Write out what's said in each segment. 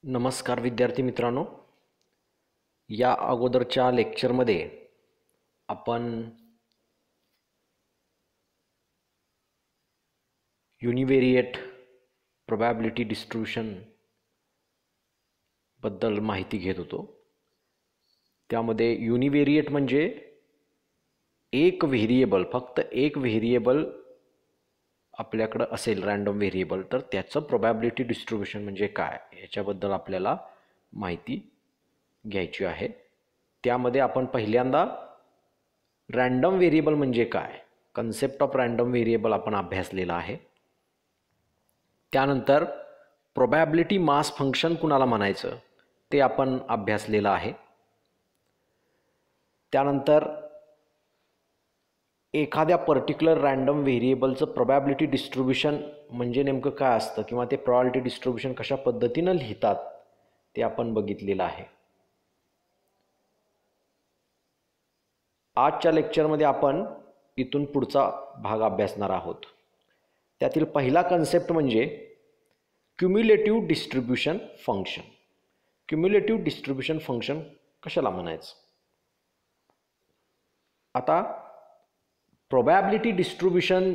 नमस्कार विद्यार्थी मित्रांनो, या अगोदरच्या लेक्चरमध्ये आपण युनिव्हेरिएट प्रोबॅबिलिटी डिस्ट्रीब्युशन बद्दल माहिती घेत होतो। त्यामध्ये युनिव्हेरिएट म्हणजे एक व्हेरिएबल, फक्त एक व्हेरिएबल आपल्याकडे असेल, रँडम व्हेरिएबल, तर त्याचं प्रोबॅबिलिटी डिस्ट्रीब्युशन म्हणजे काय याच्याबद्दल आपल्याला माहिती घ्यायची आहे। त्यामध्ये आपण पहिल्यांदा रँडम व्हेरिएबल म्हणजे काय, कन्सेप्ट ऑफ रँडम व्हेरिएबल आपण अभ्यासलेला आहे। त्यानंतर प्रोबॅबिलिटी मास फंक्शन कुणाला म्हणायचं ते आपण अभ्यासलेलं आहे। त्यानंतर एखाद्या पर्टिक्युलर रँडम व्हेरिएबलचं प्रोबॅबिलिटी डिस्ट्रीब्युशन म्हणजे नेमकं काय असतं किंवा ते प्रोबॅबिलिटी डिस्ट्रीब्युशन कशा पद्धतीनं लिहितात ते आपण बघितलेलं आहे। आजच्या लेक्चरमध्ये आपण इथून पुढचा भाग अभ्यासणार आहोत। त्यातील पहिला कन्सेप्ट म्हणजे cumulative distribution function. Cumulative distribution function कशाला म्हणायचं? आता प्रोबॅबिलिटी डिस्ट्रीब्युशन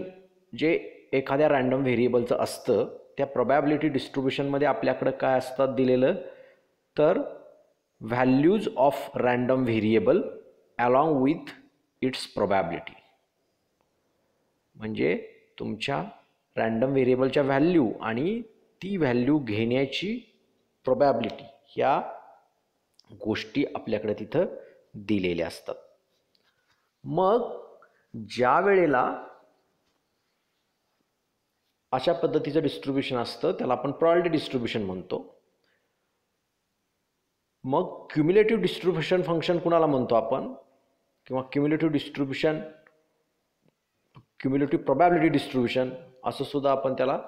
जे एखाद्या रँडम व्हेरिएबलचं असतं, त्या प्रोबॅबिलिटी डिस्ट्रीब्युशनमध्ये आपल्याकडे काय असतात दिलेलं, तर values of random variable along with its probability, म्हणजे तुमच्या रँडम व्हेरिएबलच्या व्हॅल्यू आणि ती व्हॅल्यू घेण्याची प्रोबॅबिलिटी, ह्या गोष्टी आपल्याकडे तिथं दिलेल्या असतात। मग ज्या वेळेला अशा पद्धतीचं डिस्ट्रीब्युशन असतं त्याला आपण प्रोबॅबिलिटी डिस्ट्रीब्युशन म्हणतो। मग क्युम्युलेटिव्ह डिस्ट्रीब्युशन फंक्शन कुणाला म्हणतो आपण, किंवा cumulative distribution, cumulative probability distribution असं सुद्धा आपण त्याला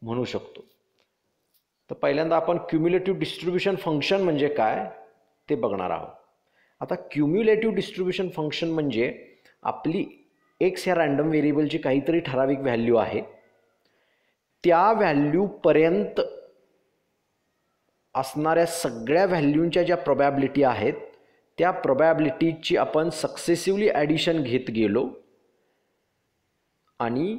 म्हणू शकतो। तर पहिल्यांदा आपण क्युम्युलेटिव्ह डिस्ट्रीब्युशन फंक्शन म्हणजे काय ते बघणार आहोत। आता क्युम्युलेटिव्ह डिस्ट्रीब्युशन फंक्शन म्हणजे आपली एक्स ह्या रँडम व्हेरिएबलची काहीतरी ठराविक व्हॅल्यू आहे, त्या व्हॅल्यूपर्यंत असणाऱ्या सगळ्या व्हॅल्यूंच्या ज्या प्रोबॅबिलिटी आहेत त्या प्रोबॅबिलिटीची आपण सक्सेसिव्हली ॲडिशन घेत गेलो आणि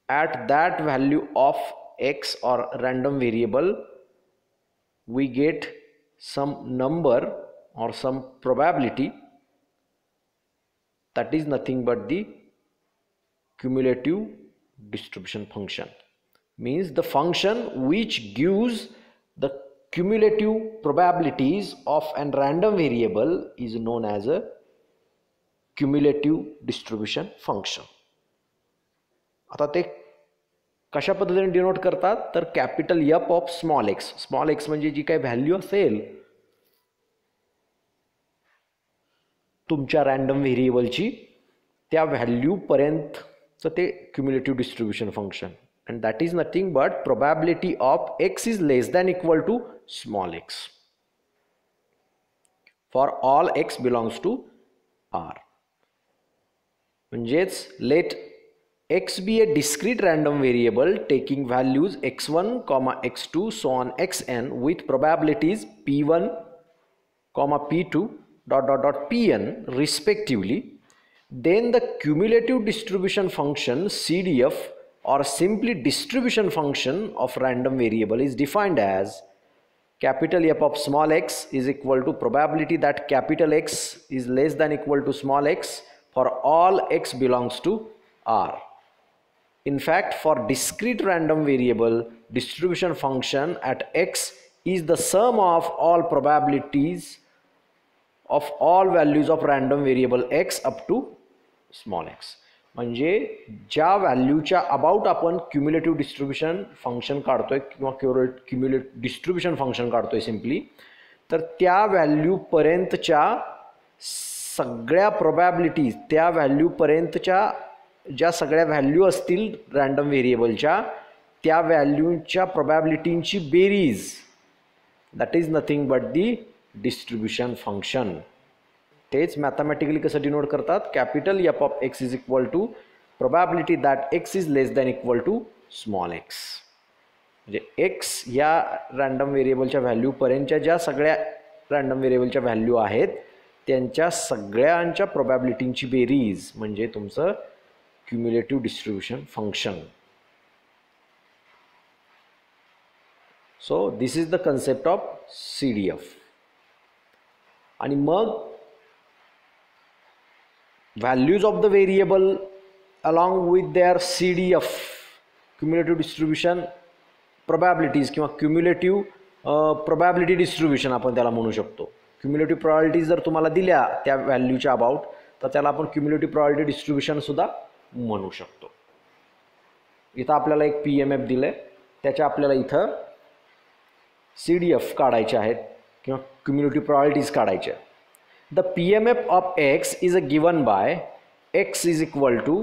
at that value of X or random variable we get some number or some probability, that is nothing but the cumulative distribution function, means the function which gives the cumulative probabilities of an random variable is known as a cumulative distribution function. आता ते कशा पद्धतीने denote करतात, तर capital F of small x, small X म्हणजे जी काही value असेल तुमच्या रँडम व्हेरिएबलची, त्या व्हॅल्यूपर्यंतचं ते cumulative distribution function, and that is nothing but probability of x is less than equal to small x for all x belongs to R. म्हणजेच let x be a discrete random variable taking values x1, x2 so on xn with probabilities p1, p2 ... pn respectively, then the cumulative distribution function CDF or simply distribution function of random variable is defined as capital F of small x is equal to probability that capital X is less than equal to small x for all x belongs to R. In fact, for discrete random variable, distribution function at x is the sum of all probabilities of all values of random variable x up to small x. म्हणजे ज्या व्हॅल्यूच्या about आपण cumulative distribution function काढतोय किंवा cumulative distribution function काढतोय simply, तर त्या व्हॅल्यूपर्यंतच्या सगळ्या प्रोबॅबिलिटीज, त्या व्हॅल्यूपर्यंतच्या ज्या सगळ्या व्हॅल्यू असतील रँडम व्हेरिएबलच्या, त्या व्हॅल्यूंच्या प्रोबॅबिलिटींची बेरीज, that is nothing but the distribution function. तेच मॅथमॅटिकली कसं डिनोट करतात, capital F of x is equal to probability that x is less than equal to small X. म्हणजे एक्स या रँडम व्हेरिएबलच्या व्हॅल्यूपर्यंतच्या ज्या सगळ्या रँडम व्हेरिएबलच्या व्हॅल्यू आहेत त्यांच्या सगळ्यांच्या प्रोबॅबिलिटींची बेरीज म्हणजे तुमचं cumulative distribution function. So this is the concept of CDF. आणि मग values of the variable along with their CDF cumulative distribution probabilities किंवा क्युम्युलेटिव्ह प्रोबॅबिलिटी डिस्ट्रीब्युशन आपण त्याला म्हणू शकतो. क्युम्युलेटिव्ह प्रोबॅबिलिटीज जर तुम्हाला दिल्या त्या व्हॅल्यूच्या अबाउट तर त्याला आपण क्युम्युलेटिव्ह प्रोबॅबिलिटी डिस्ट्रीब्युशनसुद्धा म्हणू शकतो. इथं आपल्याला एक PMF दिलं आहे, त्याच्या आपल्याला इथं CDF काढायचे आहेत किंवा क्युम्युलेटिव्ह प्रोबॅबिलिटीज काढायच्या. The PMF of X is a given by X is equal to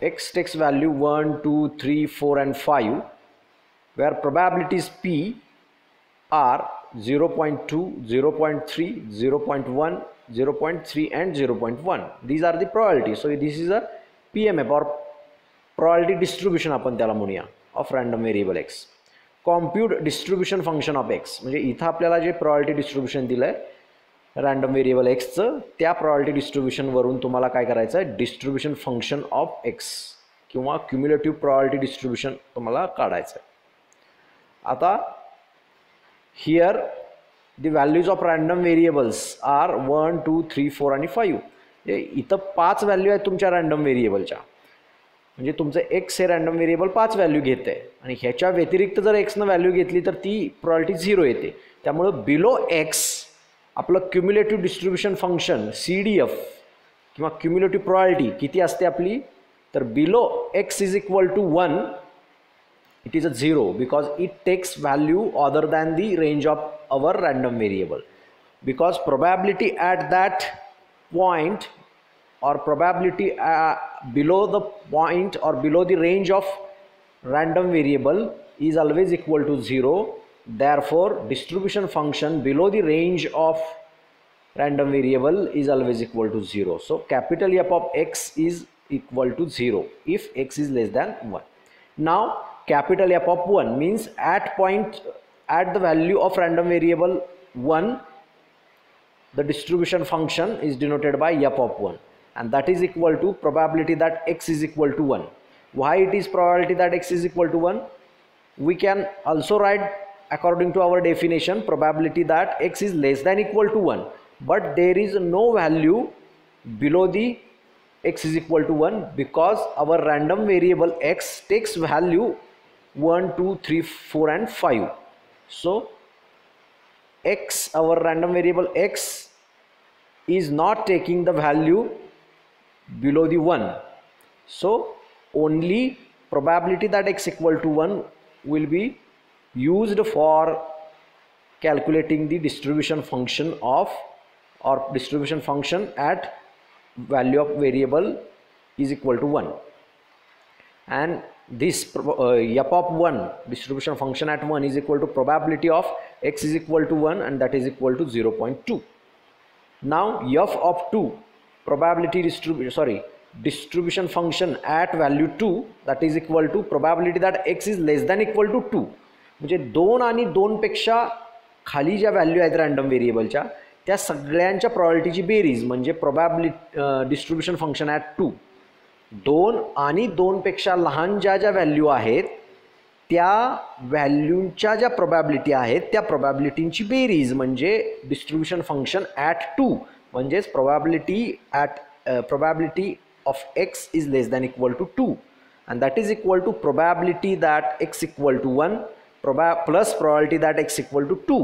X takes value 1, 2, 3, 4 and 5 where probabilities P are 0.2, 0.3, 0.1, 0.3 and 0.1. These are the probabilities. So this is a PMF or probability distribution आपण त्याला म्हणूया of random variable X. Compute distribution function of X म्हणजे इथं आपल्याला जे probability distribution दिलं आहे random variable एक्सचं त्या प्रोबॅबिलिटी डिस्ट्रीब्युशनवरून तुम्हाला काय करायचं आहे डिस्ट्रीब्युशन फंक्शन ऑफ एक्स किंवा क्युम्युलेटिव्ह प्रोबॅबिलिटी डिस्ट्रीब्युशन तुम्हाला काढायचं आहे. आता here the values of random variables are 1, 2, 3, 4 आणि 5. म्हणजे इथं 5 व्हॅल्यू आहेत तुमच्या रँडम व्हेरिएबलच्या. म्हणजे तुमचं एक्स हे रँडम व्हेरिएबल 5 व्हॅल्यू घेते आहे आणि ह्याच्या व्यतिरिक्त जर एक्सनं व्हॅल्यू घेतली तर ती प्रोबॅबिलिटी 0 येते. त्यामुळं बिलो एक्स आपलं क्युम्युलेटिव्ह डिस्ट्रीब्युशन फंक्शन CDF किंवा क्युम्युलेटिव्ह प्रोबॅबिलिटी किती असते आपली तर below X is equal to 1 it is a 0 because it takes value other than the range of our random variable because probability at that point or probability below the point or below the range of random variable is always equal to 0. Therefore distribution function below the range of random variable is always equal to 0. So capital F of X is equal to 0 if X is less than 1. Now capital F of 1 means at the value of random variable 1 the distribution function is denoted by F of 1. And that is equal to probability that X is equal to 1. Why it is probability that X is equal to 1? We can also write according to our definition probability that X is less than equal to 1. But there is no value below the X is equal to 1 because our random variable X takes value 1, 2, 3, 4 and 5. So X, our random variable X is not taking the value below the 1. So only probability that X equal to 1 will be used for calculating the distribution function of or distribution function at value of variable is equal to 1. And this F of 1 distribution function at 1 is equal to probability of X is equal to 1 and that is equal to 0.2. Now F of 2 probability distribution function at value 2 that is equal to probability that X is less than equal to 2. म्हणजे 2 आणि 2 पेक्षा खाली ज्या value आहेत random व्हेरिएबलच्या त्या सगळ्यांच्या प्रोबॅबिलिटीची बेरीज म्हणजे प्रोबॅबिलिटी डिस्ट्रीब्युशन फंक्शन ॲट 2. 2 आणि 2 पेक्षा लहान ज्या व्हॅल्यू आहेत त्या व्हॅल्यूंच्या ज्या प्रोबॅबिलिटी आहेत त्या प्रोबॅबिलिटींची बेरीज म्हणजे डिस्ट्रीब्युशन फंक्शन ॲट 2 म्हणजेच probability of X is less than equal to 2 and that is equal to probability that X equal to 1 plus probability that X equal to 2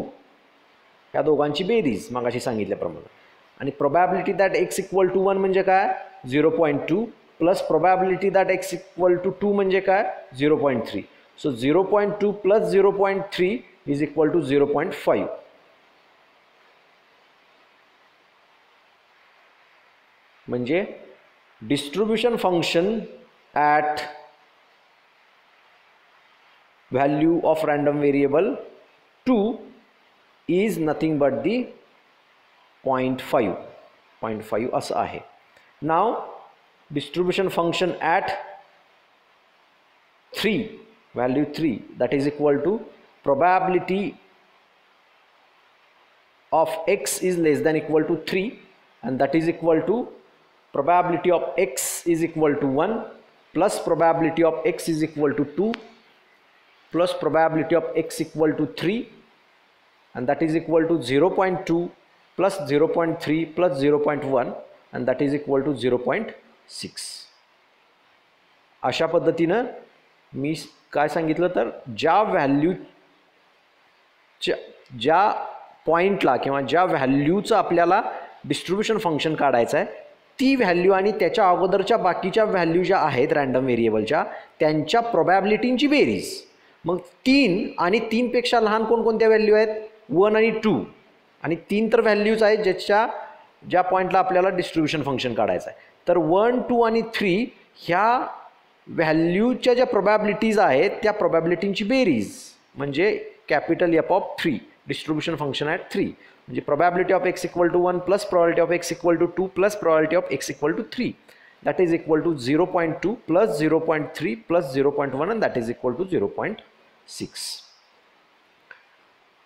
या दोघांची बेरीज मगाशी सांगितल्याप्रमाणे. आणि probability that X equal to 1 म्हणजे काय 0.2 plus probability that X equal to 2 म्हणजे काय 0.3. So 0.2 plus 0.3 is equal to 0.5. म्हणजे distribution function at value of random variable 2 is nothing but दी 0.5 असं आहे. नाव distribution function at 3 value 3, that is equal to probability of x is less than equal to 3, and that is equal to probability of x is equal to 1 plus probability of x is equal to 2 plus probability of x equal to 3, and that is equal to 0.2 plus 0.3 plus 0.1, and that is equal to 0.6. अशा पद्धतीनं मी काय सांगितलं तर ज्या value ज्या पॉइंटला किंवा ज्या व्हॅल्यूचं आपल्याला डिस्ट्रीब्युशन फंक्शन काढायचं आहे ती व्हॅल्यू आणि त्याच्या अगोदरच्या बाकीच्या व्हॅल्यू ज्या आहेत रँडम व्हेरिएबलच्या त्यांच्या प्रोबॅबिलिटींची बेरीज. मग 3 आणि 3 पेक्षा लहान कोणकोणत्या व्हॅल्यू आहेत 1 आणि 2, आणि 3 तर व्हॅल्यूज आहेत ज्या पॉइंटला आपल्याला डिस्ट्रीब्युशन फंक्शन काढायचं आहे. तर 1, 2 आणि 3 ह्या व्हॅल्यूच्या ज्या प्रोबॅबिलिटीज आहेत त्या प्रोबॅबिलिटींची बेरीज म्हणजे capital F of 3 distribution function at 3 म्हणजे probability of x equal to 1 plus probability of x equal to 2 plus probability of x equal to 3, that is equal to 0.2 plus 0.3 plus 0.1, and that is equal to 0.6.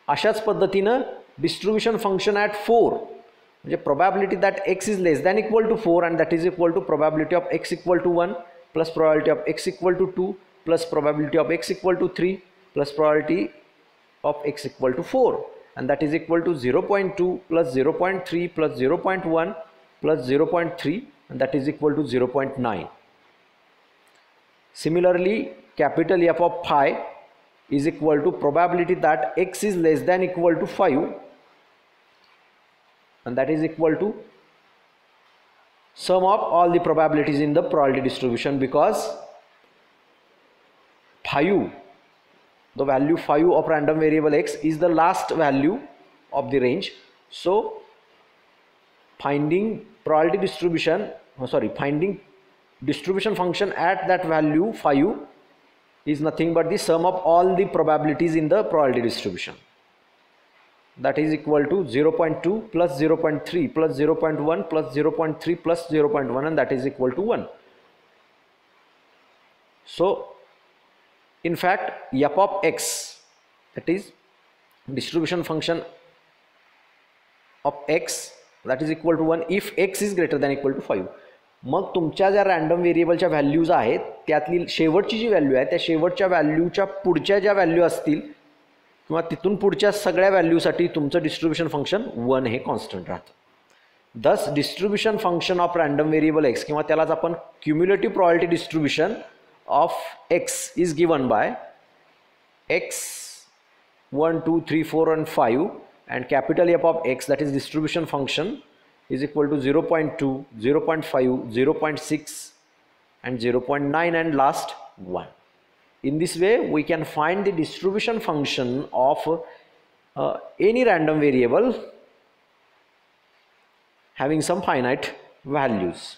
अशाच पद्धतीनं distribution function at 4 म्हणजे probability that x is less than equal to 4 and that is equal to probability of x equal to 1 plus probability of x equal to 2 plus probability of x equal to 3 plus probability of x equal to 4, and that is equal to 0.2 plus 0.3 plus 0.1 plus 0.3, and that is equal to 0.9. Similarly, capital F of phi is equal to probability that x is less than equal to 5, and that is equal to sum of all the probabilities in the probability distribution, because 5, the value 5 of random variable x is the last value of the range. So finding probability distribution, finding distribution function at that value 5 is nothing but the sum of all the probabilities in the probability distribution. That is equal to 0.2 plus 0.3 plus 0.1 plus 0.3 plus 0.1, and that is equal to 1. So in fact f of x, that is distribution function of x, that is equal to 1 if x is greater than equal to 5. मग तुमच्या ज्या random व्हेरिएबलच्या values आहेत त्यातली शेवटची जी value आहे त्या शेवटच्या व्हॅल्यूच्या पुढच्या ज्या व्हॅल्यू असतील किंवा तिथून पुढच्या सगळ्या व्हॅल्यूसाठी तुमचं डिस्ट्रीब्युशन फंक्शन 1 हे कॉन्स्टंट राहतं. दस distribution function of random variable x किंवा त्यालाच आपण cumulative probability distribution of x is given by x 1, 2, 3, 4 and 5, and capital F of x, that is distribution function, is equal to 0.2, 0.5, 0.6 and 0.9 and last 1. In this way we can find the distribution function of any random variable having some finite values.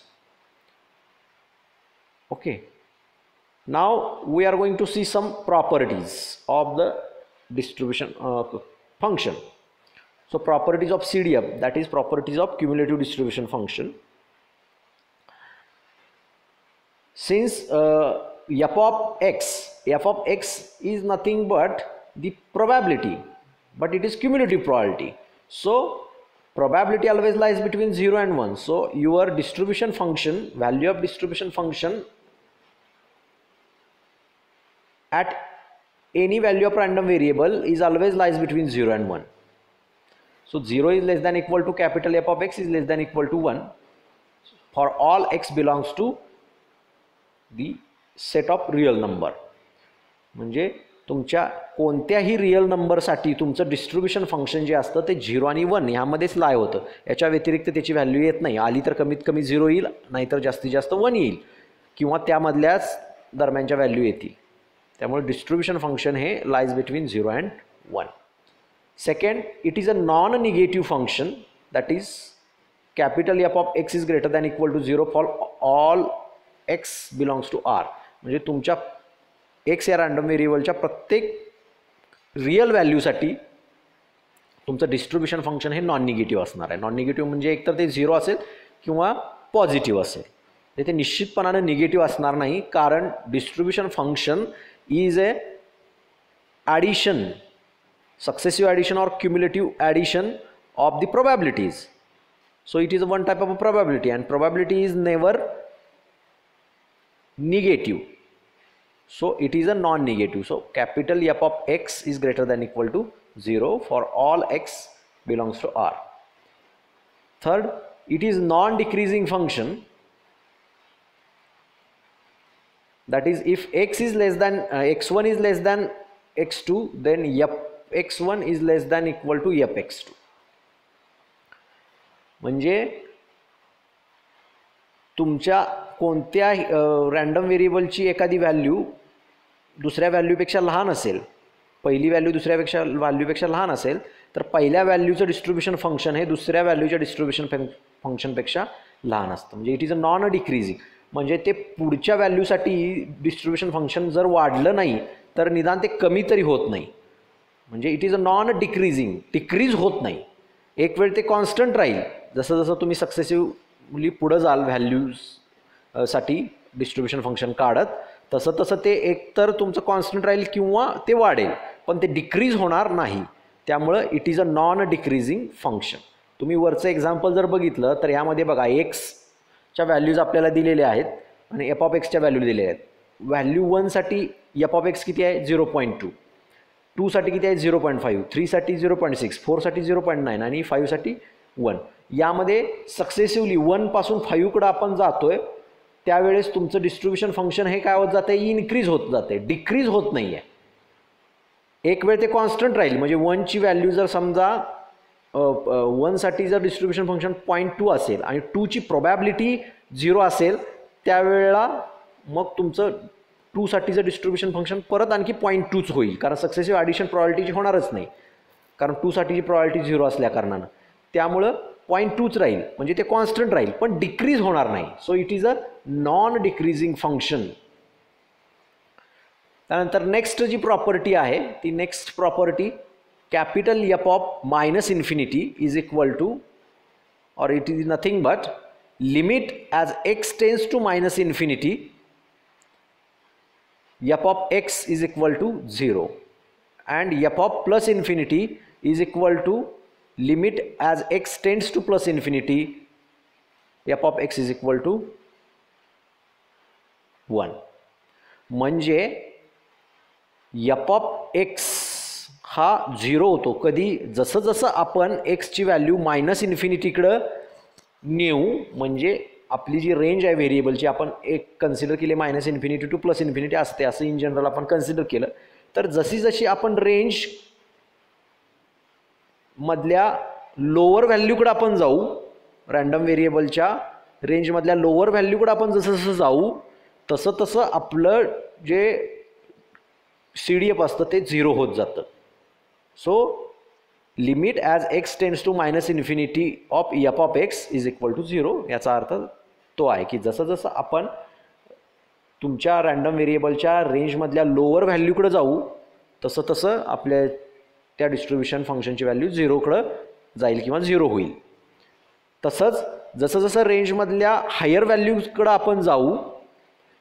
Okay. Now we are going to see some properties of the distribution function. So properties of CDF, that is properties of cumulative distribution function. Since f of x is nothing but the probability, but it is cumulative probability. So probability always lies between 0 and 1. So your distribution function, value of distribution function at any value of random variable is always lies between 0 and 1. So 0 is less than equal to capital F of x is less than equal to 1 for all x belongs to the set of real number. म्हणजे तुमच्या कोणत्याही real नंबरसाठी तुमचं distribution function जे असतं ते 0 आणि 1 ह्यामध्येच लाय होतं. याच्या व्यतिरिक्त त्याची व्हॅल्यू येत नाही. आली तर कमीत कमी 0 येईल, नाहीतर जास्तीत जास्त 1 येईल किंवा त्यामधल्याच दरम्यानच्या व्हॅल्यू येतील. त्यामुळे डिस्ट्रीब्युशन फंक्शन हे lies between 0 and 1. Second, it is a non negative function, that is capital F of x is greater than equal to 0 for all x belongs to r. म्हणजे तुमच्या x या random व्हेरिएबलच्या प्रत्येक real व्हॅल्यूसाठी तुमचं distribution function हे non negative असणार आहे. नॉन निगेटिव्ह म्हणजे एकतर ते 0 असेल किंवा पॉझिटिव्ह असेल. ते निश्चितपणाने निगेटिव्ह असणार नाही, कारण distribution function is a addition, successive addition or cumulative addition of the probabilities. So it is one type of a probability, and probability is never negative. So it is a non-negative. So capital F of x is greater than or equal to 0 for all x belongs to R. Third, it is non-decreasing function. That is, if x is less than x1 is less than x2, then fx1 is less than or equal to fx2. म्हणजे तुमच्या कोणत्या random व्हेरिएबलची एखादी value दुसऱ्या व्हॅल्यूपेक्षा लहान असेल, पहिली value दुसऱ्या व्हॅल्यूपेक्षा लहान असेल, तर पहिल्या व्हॅल्यूचं डिस्ट्रीब्युशन फंक्शन हे दुसऱ्या व्हॅल्यूच्या डिस्ट्रीब्युशन फंक्शनपेक्षा लहान असतं. म्हणजे it is a non decreasing. म्हणजे ते पुढच्या व्हॅल्यूसाठी डिस्ट्रीब्युशन फंक्शन जर वाढलं नाही तर निदान ते कमी तरी होत नाही. म्हणजे it is a non decreasing, decrease होत नाही. एक वेळ ते कॉन्स्टंट राहील. जसं जसं तुम्ही सक्सेसिव्हली पुढं जाल व्हॅल्यूज साठी डिस्ट्रीब्युशन फंक्शन काढत, तसं तसं ते एकतर तुमचं कॉन्स्टंट राहील किंवा ते वाढेल, पण ते डिक्रीज होणार नाही. त्यामुळं it is a non decreasing function. तुम्ही वरचं एक्झाम्पल जर बघितलं तर यामध्ये बघा एक्सच्या व्हॅल्यूज आपल्याला दिलेल्या आहेत आणि एफ ऑफ एक्सच्या व्हॅल्यू दिलेल्या आहेत. व्हॅल्यू 1 साठी एफ ऑफ एक्स किती आहे 0.2, 2 साठी किती आहे 0.5, 3 साठी 0.6, 4 साठी 0.9 आणि 5 साठी 1. यामध्ये सक्सेसिव्हली 1 पासून 5 कडे आपण जातोय त्यावेळेस तुमचं डिस्ट्रीब्युशन फंक्शन हे काय होत जाते, इनक्रीज होत जाते, डिक्रीज होत नाही आहे. एक वेळ ते कॉन्स्टंट राहील. म्हणजे 1 ची व्हॅल्यू जर समजा 1 साठी जर डिस्ट्रीब्युशन फंक्शन 0.2 असेल आणि 2 ची प्रोबॅबिलिटी 0 असेल, त्यावेळेला मग तुमचं 2 साठीचं डिस्ट्रीब्युशन फंक्शन परत आणखी 0.2च होईल, कारण सक्सेसिव्ह ॲडिशन प्रोबॅबिलिटीची होणारच नाही, कारण 2 साठीची प्रोबॅबिलिटी 0 असल्या कारणानं. त्यामुळं 0.2च राहील. म्हणजे ते कॉन्स्टंट राहील पण डिक्रीज होणार नाही. So it is a non decreasing function. त्यानंतर नेक्स्ट जी प्रॉपर्टी आहे ती next property capital F of minus infinity is equal to और it is nothing but limit as x tends to minus infinity F of x is equal to 0 and F of plus infinity is equal to limit as x tends to plus infinity f of x is equal to 1. म्हणजे f of x हा 0 होतो कधी, जसं जसं आपण x ची value minus इन्फिनिटीकडं नेऊ. म्हणजे आपली जी रेंज आहे व्हेरिएबलची आपण एक कन्सिडर केली minus infinity to plus infinity असते असं इन जनरल आपण कन्सिडर केलं, तर जशी जशी आपण रेंज मधल्या लोअर व्हॅल्यूकडे आपण जाऊ, रँडम व्हेरिएबलच्या रेंजमधल्या लोअर व्हॅल्यूकडे आपण जसं जसं जाऊ तसं तसं आपलं जे CDF असतं ते 0 होत जातं. So limit as x tends to minus infinity of F of x is equal to 0. याचा अर्थ तो आहे की जसं जसं आपण तुमच्या रँडम व्हेरिएबलच्या रेंजमधल्या लोअर व्हॅल्यूकडे जाऊ तसं तसं आपल्या त्या डिस्ट्रीब्युशन फंक्शनची व्हॅल्यू 0 कडे जाईल किंवा 0 होईल. तसंच जसं जसं रेंजमधल्या हायर व्हॅल्यूजकडे आपण जाऊ,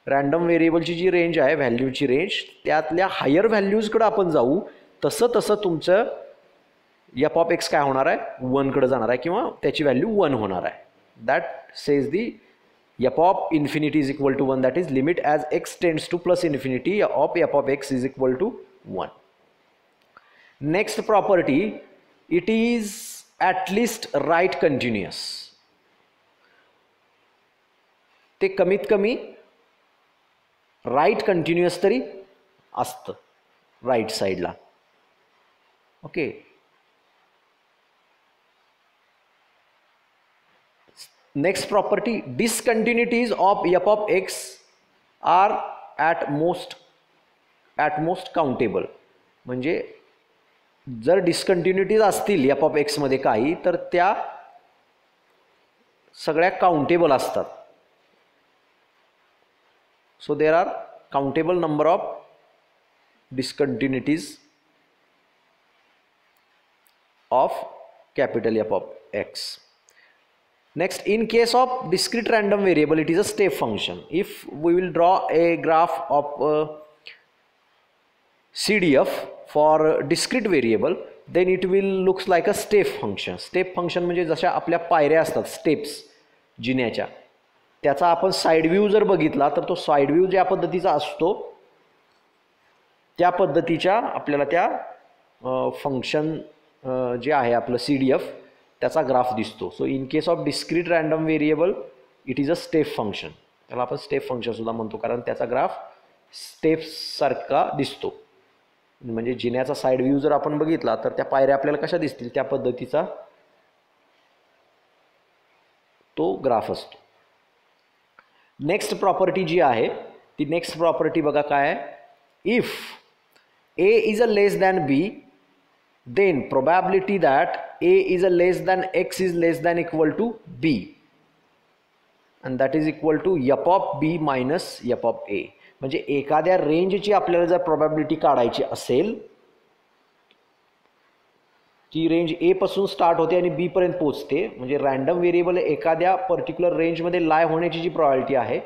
रँडम व्हेरिएबलची जी रेंज आहे व्हॅल्यूची रेंज त्यातल्या हायर व्हॅल्यूजकडे आपण जाऊ तसं तसं तुमचं एफ ऑफ एक्स काय होणार आहे 1 कडे जाणार आहे किंवा त्याची व्हॅल्यू 1 होणार आहे. That says the F of infinity is equal to 1, that is limit as x tends to plus infinity of F of x is equal to 1. Next property, it is at least right continuous. ते कमीत कमी right continuous तरी असतं right साईडला. Okay. Next property, discontinuities of F of x are at most countable. म्हणजे जर डिस्कंटिन्युटीज असतील F of एक्समध्ये काही तर त्या सगळ्या काउंटेबल असतात. So there are countable number of discontinuities of capital F of x. Next, in case of discrete random variable, it is a step function. If we will draw a graph of CDF for discrete variable, then it will looks like a step function. Step function म्हणजे जशा आपल्या पायऱ्या असतात steps जिन्याच्या, त्याचा आपण side view जर बघितला तर तो साइड व्ह्यू ज्या पद्धतीचा असतो त्या पद्धतीच्या आपल्याला त्या फंक्शन जे आहे आपलं CDF त्याचा ग्राफ दिसतो. So in case of discrete random variable it is a step function. त्याला आपण स्टेप फंक्शन सुद्धा म्हणतो कारण त्याचा ग्राफ स्टेप्स सारखा दिसतो. म्हणजे जिन्याचा साइड व्ह्यू जर आपण बघितला तर त्या पायऱ्या आपल्याला कशा दिसतील त्या पद्धतीचा तो ग्राफ असतो. नेक्स्ट प्रॉपर्टी जी आहे ती नेक्स्ट प्रॉपर्टी बघा काय आहे. If A is a less than B, then probability that A is a less than X is less than equal to B, and that is equal to f of B minus f of A. म्हणजे एखाद्या रेंजची आपल्याला जर probability काढायची असेल, ती range A पासून start होते आणि B पर्यंत पोहोचते, म्हणजे रँडम व्हेरिएबल एखाद्या पर्टिक्युलर रेंजमध्ये लाय होण्याची जी प्रोबॅबिलिटी आहे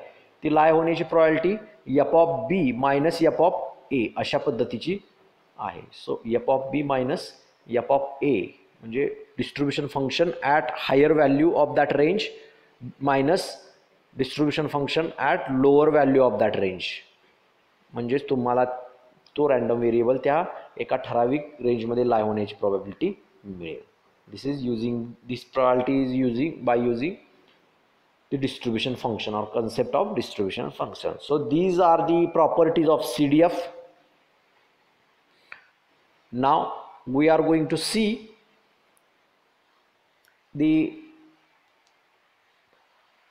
ती लाय होण्याची probability f of B minus f of A अशा पद्धतीची आहे. So f of B minus f of A म्हणजे distribution function at higher value of that range minus distribution function at lower value of that range. म्हणजेच तुम्हाला तो random variable त्या एका ठराविक रेंजमध्ये लाय होण्याची प्रोबॅबिलिटी मिळेल. This is using this probability is using by using the distribution function or concept of distribution function. So these are the properties of CDF. Now we are going to see the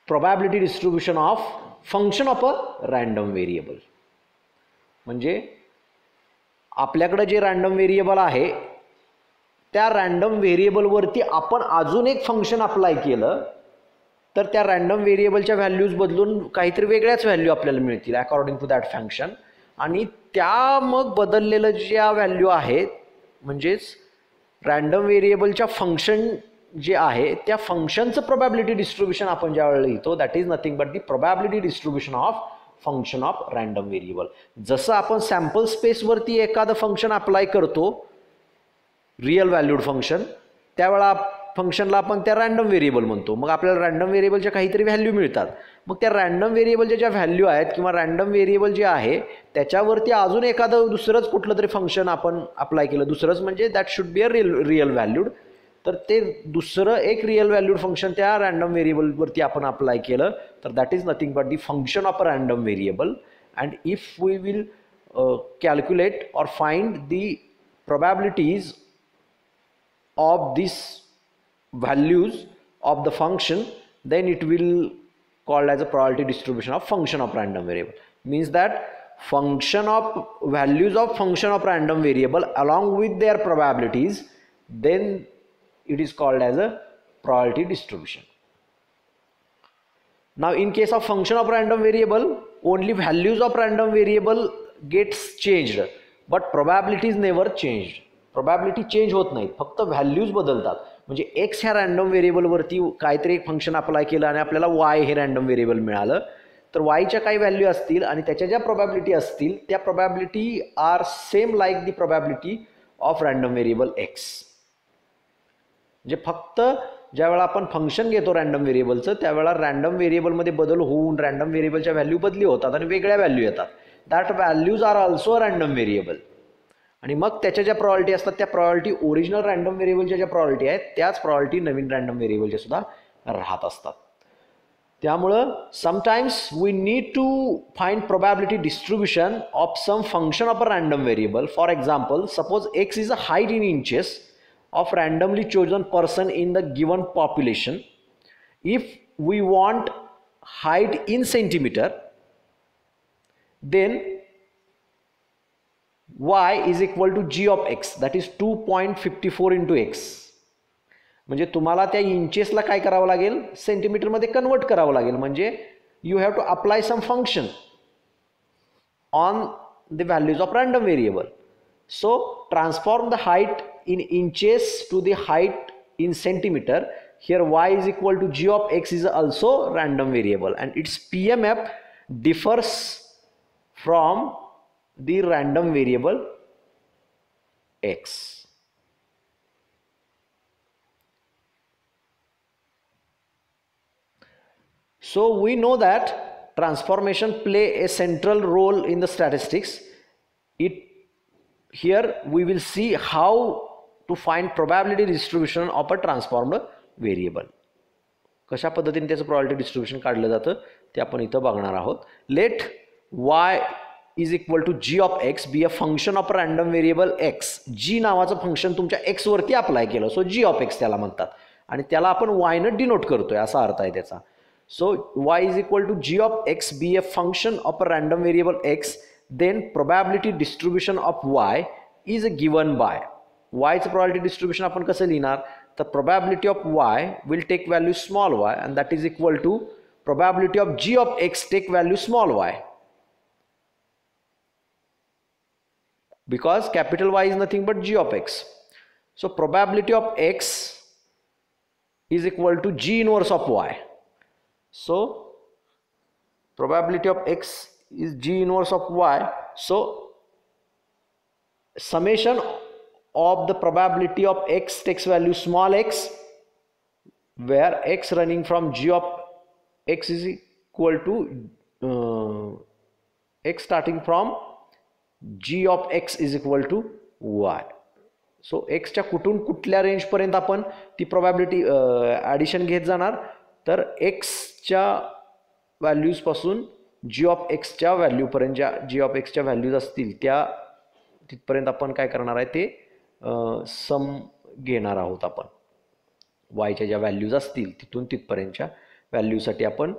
probability distribution of function of a random variable. म्हणजे आपल्याकडे जे random variable आहे त्या random व्हेरिएबलवरती आपण अजून एक function apply केलं तर त्या रँडम व्हेरिएबलच्या व्हॅल्यूज बदलून काहीतरी वेगळ्याच व्हॅल्यू आपल्याला मिळतील अकॉर्डिंग टू दॅट फंक्शन. आणि त्या मग बदललेलं ज्या व्हॅल्यू आहेत म्हणजेच रँडम व्हेरिएबलच्या फंक्शन जे आहे त्या फंक्शनचं प्रोबॅबिलिटी डिस्ट्रीब्युशन आपण ज्यावेळेला लिहितो that is nothing but the probability distribution of function of random variable. जसं आपण सॅम्पल स्पेसवरती एखादं फंक्शन अप्लाय करतो रिअल व्हॅल्यूड फंक्शन, त्यावेळेला फंक्शनला आपण त्या रँडम व्हेरिएबल म्हणतो. मग आपल्याला रँडम व्हेरिएबलच्या काहीतरी व्हॅल्यू मिळतात. मग त्या रँडम व्हेरिएबलच्या ज्या व्हॅल्यू आहेत किंवा रँडम व्हेरिएबल जे आहे त्याच्यावरती अजून एखादं दुसरंच कुठलं तरी फंक्शन आपण अप्लाय केलं, दुसरंच म्हणजे that should be a real valued, तर ते दुसरं एक रिअल व्हॅल्यूड फंक्शन त्या रँडम व्हेरिएबलवरती आपण अप्लाय केलं तर that is nothing but the function of a random variable. And if we will calculate or find the probabilities of these values of the function, then it will called as a probability distribution of function of random variable. Means that function of values of function of random variable along with their probabilities, then it is called as a probability distribution. Now in case of function of random variable, only values of random variable gets changed but probabilities never changed. Probability change होत नाहीत, फक्त values बदलतात. म्हणजे x ह्या random व्हेरिएबलवरती काहीतरी एक function apply केलं आणि आपल्याला वाय हे रँडम व्हेरिएबल मिळालं तर वायच्या काही व्हॅल्यू असतील आणि त्याच्या ज्या प्रोबॅबिलिटी असतील त्या probability are same like the probability of random variable X. म्हणजे फक्त ज्यावेळेला आपण फंक्शन घेतो रँडम व्हेरिएबलचं त्यावेळेला रँडम व्हेरिएबलमध्ये बदल होऊन रँडम व्हेरिएबलच्या व्हॅल्यू बदली होतात आणि वेगळ्या व्हॅल्यू येतात. That values are also a random variable. आणि मग त्याच्या ज्या प्रॉबिलिटी असतात त्या प्रॉबिलिटी ओरिजिनल रँडम व्हेरिएबलच्या ज्या प्रॉबिलिटी आहेत त्याच प्रॉबिलिटी नवीन रँडम व्हेरिएबलच्या सुद्धा राहत असतात. त्यामुळं sometimes we need to find probability distribution of some function of a random variable. For example, suppose X is a height in inches of randomly chosen person in the given population. If we want height in centimeter, then y is equal to g of x, that is 2.54 into x. म्हणजे तुम्हाला त्या इंचेसला काय करावं लागेल, सेंटीमीटरमध्ये convert करावं लागेल. म्हणजे you have to apply some function on the values of random variable. So transform the height in inches to the height in centimeter. Here y is equal to g of x is also random variable and its PMF differs from the random variable x. So we know that transformation play a central role in the statistics. Here we will see how to find probability distribution of a transformed variable. कशा पद्धतीने त्याचं probability distribution काढलं जातं ते आपण इथं बघणार आहोत. Let y is equal to g of x be a function of a random variable x. g नावाचं फंक्शन तुमच्या x वरती अप्लाय केलं, सो g of x त्याला म्हणतात आणि त्याला आपण y ने डिनोट करतोय असा अर्थ आहे त्याचा. So y is equal to g of x be a function of a random variable x, then probability distribution of y is given by. y चं probability distribution आपण कसं लिहिणार? The probability of y will take value small y and that is equal to probability of g of x take value small y, because capital Y is nothing but g of x. So probability of x is equal to g inverse of y. So probability of x is g inverse of y. So summation of the probability of x takes value small x, where x running from g of x is equal to x starting from g of x is equal to y. So x च्या कुठून कुठल्या range पर्यंत आपण ती probability addition घेत जाणार, तर x च्या व्हॅल्यूज पासून g ऑफ x च्या व्हॅल्यू पर्यंत ज्या g ऑफ x च्या व्हॅल्यूज असतील त्या तिथपर्यंत आपण काय करणार आहे ते सम घेणार आहोत. आपण y च्या ज्या व्हॅल्यूज असतील तिथून तिथपर्यंतच्या व्हॅल्यूसाठी आपण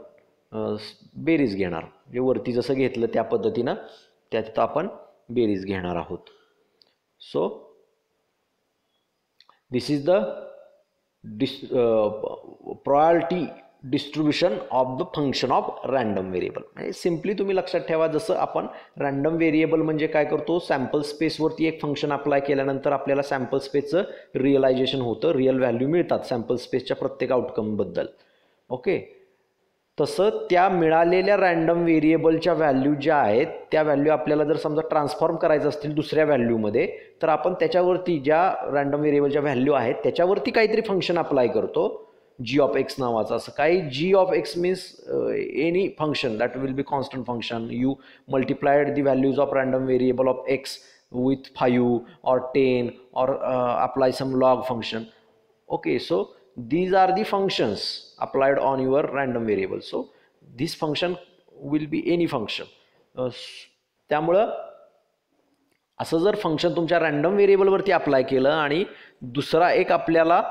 बेरीज घेणार. म्हणजे वरती जसं घेतलं त्या पद्धतीनं त्या तिथं आपण बेरीज घेणार आहोत. So this is the probability distribution of the function of random variable. म्हणजे सिम्पली तुम्ही लक्षात ठेवा, जसं आपण रँडम व्हेरिएबल म्हणजे काय करतो, सॅम्पल स्पेसवरती एक फंक्शन अप्लाय केल्यानंतर आपल्याला सॅम्पल स्पेसचं रिअलायझेशन होतं, रिअल व्हॅल्यू मिळतात सॅम्पल स्पेसच्या प्रत्येक आउटकमबद्दल. ओके, तसं त्या मिळालेल्या रँडम व्हेरिएबलच्या व्हॅल्यू ज्या आहेत त्या व्हॅल्यू आपल्याला जर समजा ट्रान्सफॉर्म करायचं असतील दुसऱ्या व्हॅल्यूमध्ये, तर आपण त्याच्यावरती ज्या रँडम व्हेरिएबलच्या व्हॅल्यू आहेत त्याच्यावरती काहीतरी फंक्शन अप्लाय करतो जी ऑफ एक्स नावाचं. असं काही G of X means any function that will be constant function. You multiplied the values of random variable of X with 5 or 10 or apply some log function. Okay, so these are the functions applied on your random variable. So this function will be any function. त्यामुळं असं जर function तुमच्या random व्हेरिएबलवरती apply केलं आणि दुसरा एक आपल्याला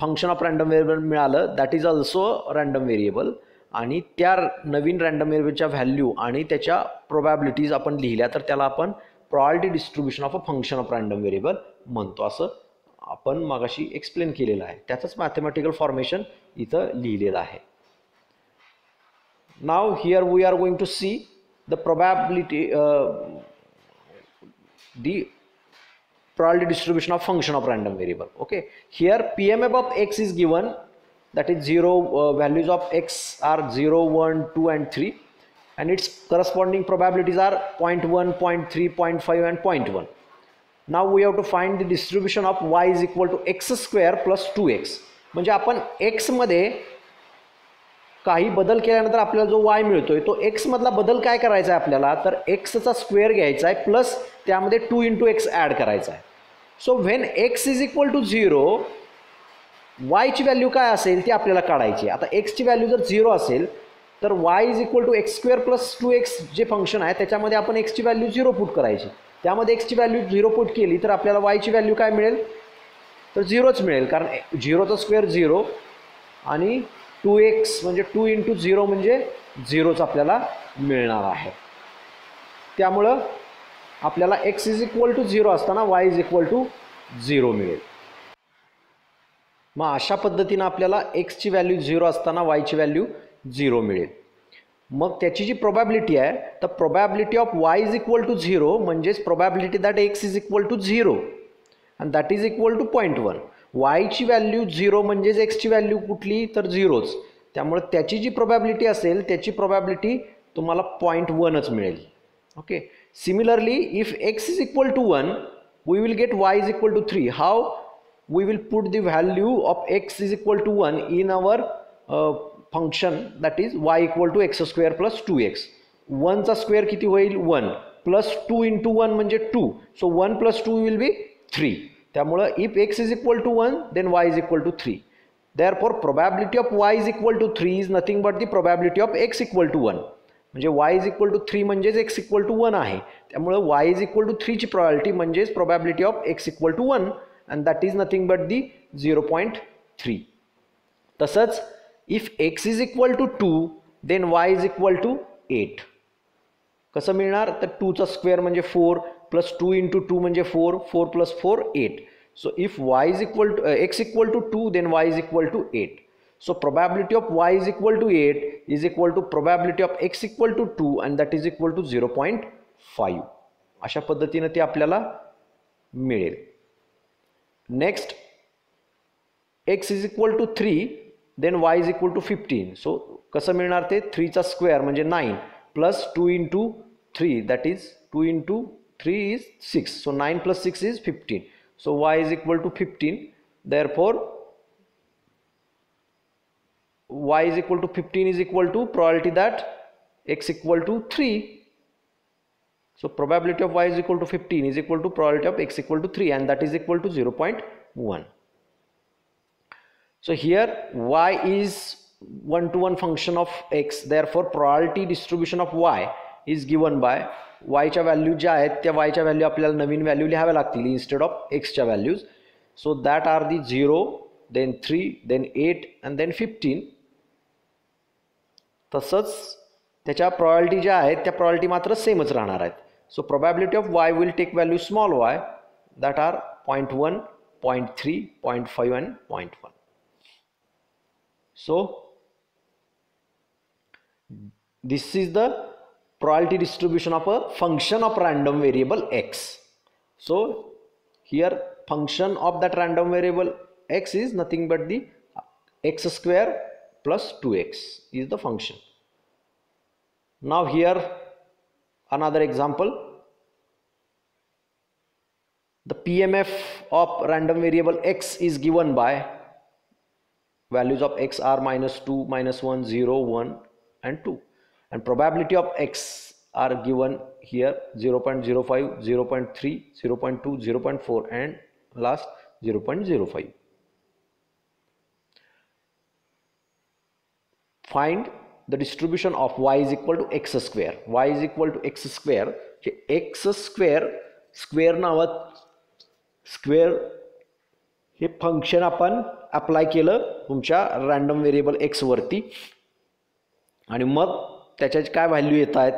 function of random variable मिळालं that is also random variable, आणि त्या नवीन रँडम व्हेरिएबलच्या व्हॅल्यू आणि त्याच्या प्रोबॅबिलिटीज आपण लिहिल्या तर त्याला आपण probability distribution of a function of random variable म्हणतो. असं आपण मागाशी एक्सप्लेन केलेलं आहे, त्याचंच मॅथमॅटिकल फॉर्मेशन इथं लिहिलेलं आहे. Now here we are going to see the probability distribution of function of random variable. Okay, here PMF of x is given, that is 0, values of x are 0, 1, 2 and 3, and its corresponding probabilities are 0.1, 0.3, 0.5 and 0.1. Now we have to find the distribution of y is equal to x square plus 2x. म्हणजे आपण x मध्ये काही बदल केल्यानंतर आपल्याला जो y मिळतोय तो x मधला बदल काय करायचा आहे आपल्याला, तर x चा स्क्वेअर घ्यायचा आहे प्लस त्यामध्ये 2 into x ॲड करायचा आहे. So when x is equal to 0 y ची व्हॅल्यू काय असेल ती आपल्याला काढायची. आता x ची व्हॅल्यू जर 0 असेल तर y is equal to X square plus 2x जे फंक्शन आहे त्याच्यामध्ये आपण x ची व्हॅल्यू 0 पुट करायची. त्यामध्ये x ची व्हॅल्यू 0 पुट केली तर आपल्याला y ची व्हॅल्यू काय मिळेल, तर 0च मिळेल, कारण 0चा स्क्वेअर 0 आणि 2x म्हणजे 2 into 0 म्हणजे 0च आपल्याला मिळणार आहे. त्यामुळं आपल्याला x इज इक्वल टू 0 असताना y इज इक्वल टू 0 मिळेल. मग अशा पद्धतीनं आपल्याला x ची व्हॅल्यू 0 असताना y ची व्हॅल्यू 0 मिळेल. मग त्याची जी प्रोबॅबिलिटी आहे तर probability of y is equal to 0 म्हणजेच probability that x is equal to 0 and that is equal to 0.1. y ची व्हॅल्यू 0 म्हणजेच x ची व्हॅल्यू कुठली तर 0च, त्यामुळे त्याची जी प्रोबॅबिलिटी असेल त्याची प्रोबॅबिलिटी तुम्हाला 0.1च मिळेल. Okay, similarly if x is equal to 1 we will get y is equal to 3. How? We will put the value of x is equal to 1 in our function, that is y equal to x square plus 2x. 1 चा square किती होईल 1 plus 2 into 1 म्हणजे 2. So 1 plus 2 will be 3. त्यामुळे if x is equal to 1 then y is equal to 3. Therefore probability of y is equal to 3 is nothing but the probability of x equal to 1. म्हणजे y is equal to 3 म्हणजेच x equal to 1 आहे. त्यामुळे y is equal to 3 ची probability म्हणजेच probability of x equal to 1 and that is nothing but the 0.3. तसंच if x is equal to 2 then y is equal to 8. कसं मिळणार तर 2 चा स्क्वेअर म्हणजे 4 प्लस 2 into 2 म्हणजे 4, 4 plus 4 8. So if y is equal to x equal to 2 then y is equal to 8. So probability of y is equal to 8 is equal to probability of x equal to 2 and that is equal to 0.5. अशा पद्धतीने ते आपल्याला मिळेल. Next x is equal to 3 then y is equal to 15. So कसं मिळणार ते 3 चा square म्हणजे 9 plus 2 into 3, that is 2 into 3 is 6. So 9 plus 6 is 15. So y is equal to 15. Therefore y is equal to 15 is equal to probability that x equal to 3. So probability of y is equal to 15 is equal to probability of x equal to 3 and that is equal to 0.1. So here y is 1-to-1 function of x, therefore probability distribution of y is given by y च्या value ज्या आहेत त्या y च्या value आपल्याला नवीन value लिहाव्या लागतील instead of x च्या values. So that are the 0 then 3 then 8 and then 15. तसंच त्याच्या probability ज्या आहेत त्या probability मात्र सेमच राहणार आहेत. So probability of y will take value small y that are 0.1, 0.3, 0.5 and 0.1. So this is the probability distribution of a function of random variable x. So here function of that random variable x is nothing but the x square plus 2x is the function. Now here another example. The PMF of random variable x is given by values of x are -2, -1, 0, 1 and 2. And probability of x are given here 0.05, 0.3, 0.2, 0.4 and last 0.05. Find the distribution of y is equal to x square. Y is equal to x square. x square square नावात square हे function आपण apply केलं तुमच्या random variable x वरती आणि मग त्याच्याची काय value येत आहेत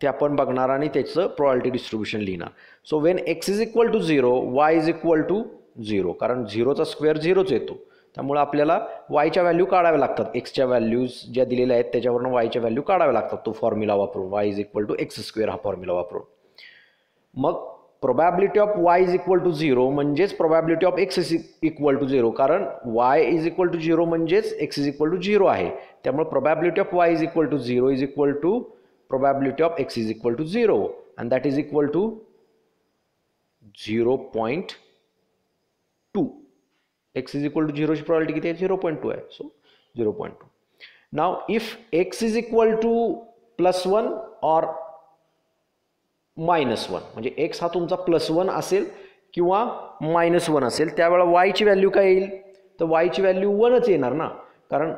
ते आपण बघणार आणि त्याचं प्रोबॅबिलिटी डिस्ट्रीब्यूशन लिहिणार. So when x is equal to 0 y is equal to 0 कारण 0 चा स्क्वेअर 0च येतो. त्यामुळे आपल्याला y च्या व्हॅल्यू काढाव्या लागतात. x च्या व्हॅल्यूज ज्या दिलेल्या आहेत त्याच्यावरून y च्या व्हॅल्यू काढाव्या लागतात तो फॉर्म्युला वापरून y is equal to x square हा फॉर्म्युला वापरून. मग probability of y is equal to 0 म्हणजेच probability of x is equal to 0 कारण y is equal to 0 म्हणजेच x is equal to 0 आहे. त्यामुळे probability of y is equal to 0 is equal to probability of x is equal to 0 and that is equal to 0.2. x is equal to 0 ची probability किती आहे 0.2 आहे. So 0.2. Now if x is equal to +1 or -1 म्हणजे x हा तुमचा +1 असेल किंवा -1 असेल त्यावेळेला y ची व्हॅल्यू काय येईल तर y ची व्हॅल्यू 1च येणार ना कारण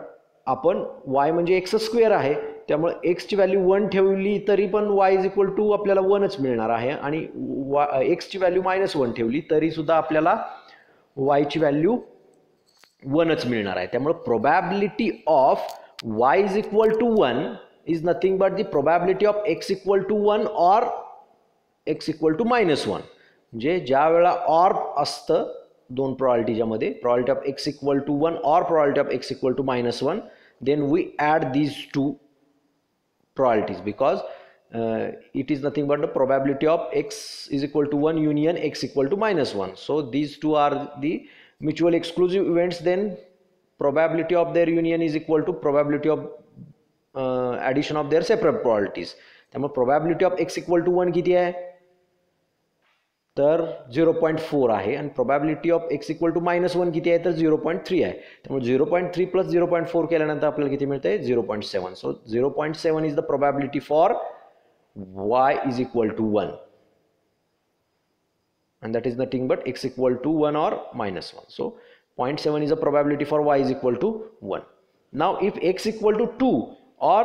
आपण y म्हणजे x स्क्वेअर आहे त्यामुळे x ची व्हॅल्यू 1 ठेवली तरी पण y इज इक्वल टू आपल्याला 1च मिळणार आहे आणि x ची व्हॅल्यू -1 ठेवली तरी सुद्धा आपल्याला y ची व्हॅल्यू 1च मिळणार आहे. त्यामुळे probability of y is equal to 1 is nothing but the probability of x equal to 1 और x इक्वल टू -1 म्हणजे ज्या वेळेला ऑर असतं दोन प्रोबॅबिलिटीच्या मध्ये probability of x equal to 1 और probability of x equal to -1 then we add these two probabilities because it is nothing but the probability of x is equal to 1 union x equal to -1. So these two are the mutually exclusive events, then probability of their union is equal to probability of addition of their separate probabilities. त्यामुळे probability of x equal to 1 किती आहे तर 0.4 आहे आणि probability of x equal to -1 किती आहे तर 0.3 आहे. त्यामुळे 0.3 प्लस 0.4 केल्यानंतर आपल्याला किती मिळते 0.7. So 0.7 is the probability for y is equal to 1 and that is nothing but x equal to 1 or -1. So 0.7 is the probability for y is equal to 1. Now if x equal to 2 or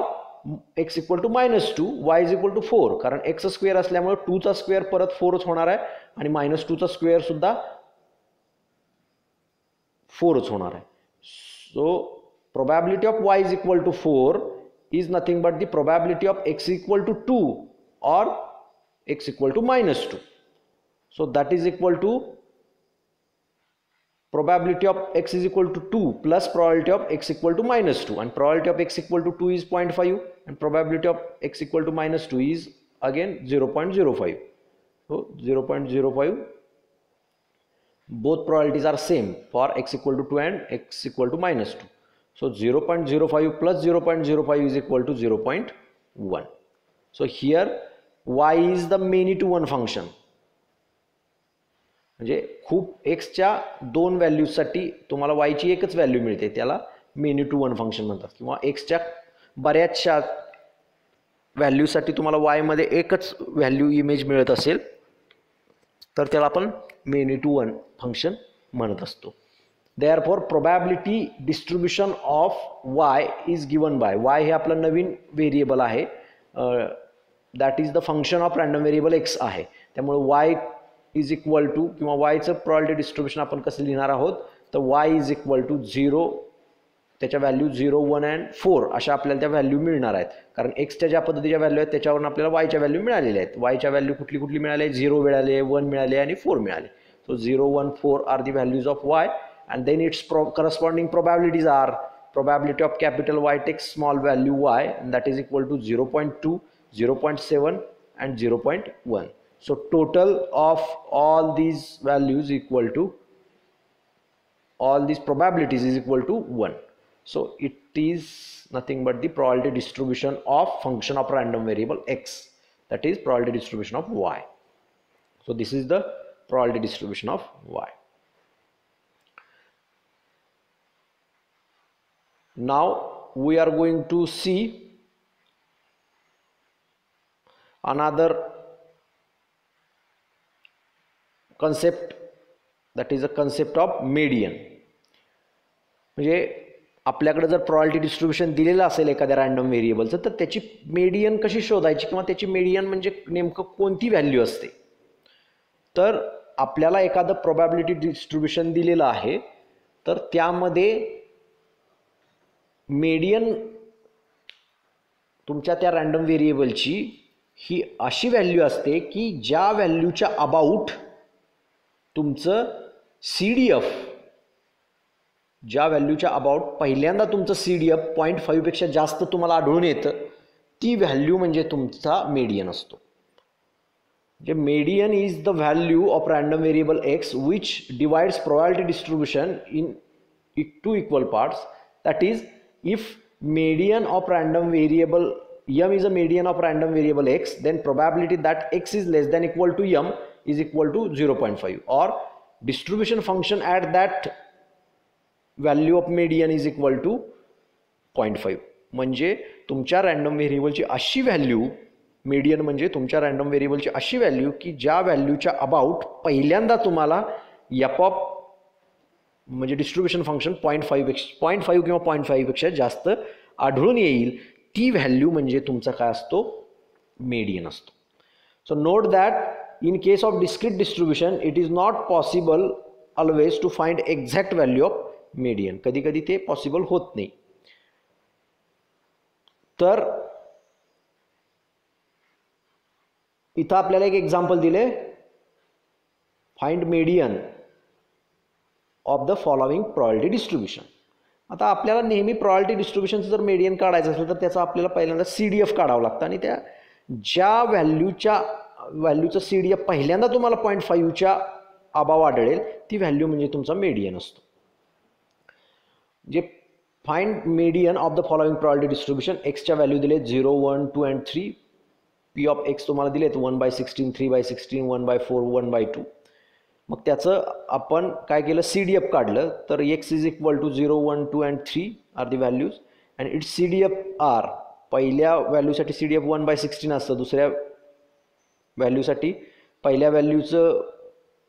x equal to -2, y is equal to 4, कारण x square असल्यामुळे 2 चा square परत 4च होणार आहे आणि -2 चा square सुद्धा 4च होणार आहे. So probability of y is equal to 4 is nothing but the probability of x equal to 2 or x equal to -2. So that is equal to probability of x is equal to 2 plus probability of x equal to -2, and probability of x equal to 2 is 0.5 and probability of x equal to -2 is again 0.05. So 0.05, both probabilities are same for x equal to 2 and x equal to -2. So 0.05 plus 0.05 is equal to 0.1. So here y is the many to one function. म्हणजे खूप एक्सच्या दोन व्हॅल्यूजसाठी तुम्हाला वायची एकच value मिळते, त्याला many to one function म्हणतात. किंवा एक्सच्या बऱ्याचशा व्हॅल्यूसाठी तुम्हाला वायमध्ये एकच व्हॅल्यू इमेज मिळत असेल तर त्याला आपण मेनी टू वन फंक्शन म्हणत असतो. Therefore probability distribution of Y is given by, Y हे आपलं नवीन व्हेरिएबल आहे, that is the function of random variable x आहे. त्यामुळे वाय इज इक्वल टू किंवा वायचं प्रोबॅबिलिटी डिस्ट्रीब्युशन आपण कसं लिहिणार आहोत तर वाय इज इक्वल टू 0, त्याच्या व्हॅल्यू 0, 1 अँड 4 अशा आपल्याला त्या व्हॅल्यू मिळणार आहेत. कारण एक्सच्या ज्या पद्धतीच्या व्हॅल्यू आहेत त्याच्यावरून आपल्याला वायच्या व्हॅल्यू मिळालेल्या आहेत. वायच्या व्हॅल्यू कुठली कुठली मिळाले, 0 मिळाले, 1 मिळाले आणि 4 मिळाले. So 0, 1, 4 are the values of Y and then its corresponding probabilities are probability of capital Y takes small value y and that is equal to 0.2, 0.7 and 0.1. So total of all these values equal to, all these probabilities is equal to 1. So it is nothing but the probability distribution of function of random variable x, that is probability distribution of y. So this is the probability distribution of y. Now we are going to see another concept, that is a concept of median. म्हणजे आपल्याकडे जर probability distribution दिलेलं असेल एखाद्या random व्हेरिएबलचं तर त्याची median कशी शोधायची किंवा त्याची मेडियन म्हणजे नेमकं कोणती व्हॅल्यू असते. तर आपल्याला एखादं प्रोबॅबिलिटी डिस्ट्रीब्युशन दिलेलं आहे तर त्यामध्ये मेडियन तुमच्या त्या रँडम व्हेरिएबलची ही अशी व्हॅल्यू असते की ज्या व्हॅल्यूच्या अबाउट तुमचं CDF, ज्या व्हॅल्यूच्या अबाउट पहिल्यांदा तुमचं CDF 0.5 पेक्षा जास्त तुम्हाला आढळून येतं ती व्हॅल्यू म्हणजे तुमचा मेडियन असतो. म्हणजे median is the value of random variable x which divides probability distribution in 2 equal parts. That is if median of random variable m is a median of random variable x, then probability that x is less than equal to m is equal to 0.5, or distribution function at that value of median is equal to 0.5. म्हणजे तुमच्या random व्हेरिएबलची अशी value, median म्हणजे तुमच्या random व्हेरिएबलची अशी value की ज्या व्हॅल्यूच्या अबाउट पहिल्यांदा तुम्हाला f ऑफ म्हणजे डिस्ट्रीब्युशन फंक्शन 0.5 किंवा 0.5 पेक्षा जास्त आढळून येईल ती व्हॅल्यू म्हणजे तुमचा काय असतो, मेडियन असतो. So note that in case of discrete distribution it is not possible always to find exact value of median. कधी कधी ते पॉसिबल होत नाही. तर इथं आपल्याला एक एक्झाम्पल दिले, find median of the following probability distribution. आता आपल्याला नेहमी प्रोबॅबिलिटी डिस्ट्रीब्युशनचं जर मेडियन काढायचं असेल तर त्याचा आपल्याला पहिल्यांदा CDF काढावं लागतं आणि त्या ज्या व्हॅल्यूचं CDF पहिल्यांदा तुम्हाला 0.5च्या अबाव आढळेल ती व्हॅल्यू म्हणजे तुमचा मेडियन असतो. जे find median of the following probability distribution, एक्सच्या व्हॅल्यू दिले 0, 1, 2 अँड 3, पी ऑफ एक्स तुम्हाला दिलेत 1/16, 3/16, 1/4, 1/2. मग त्याचं आपण काय केलं, सी डी एफ काढलं. तर x is equal to 0, 1, 2 and 3 are the values and its C D F are. पहिल्या व्हॅल्यूसाठी सी डी एफ 1/16 असतं, दुसऱ्या व्हॅल्यूसाठी पहिल्या व्हॅल्यूचं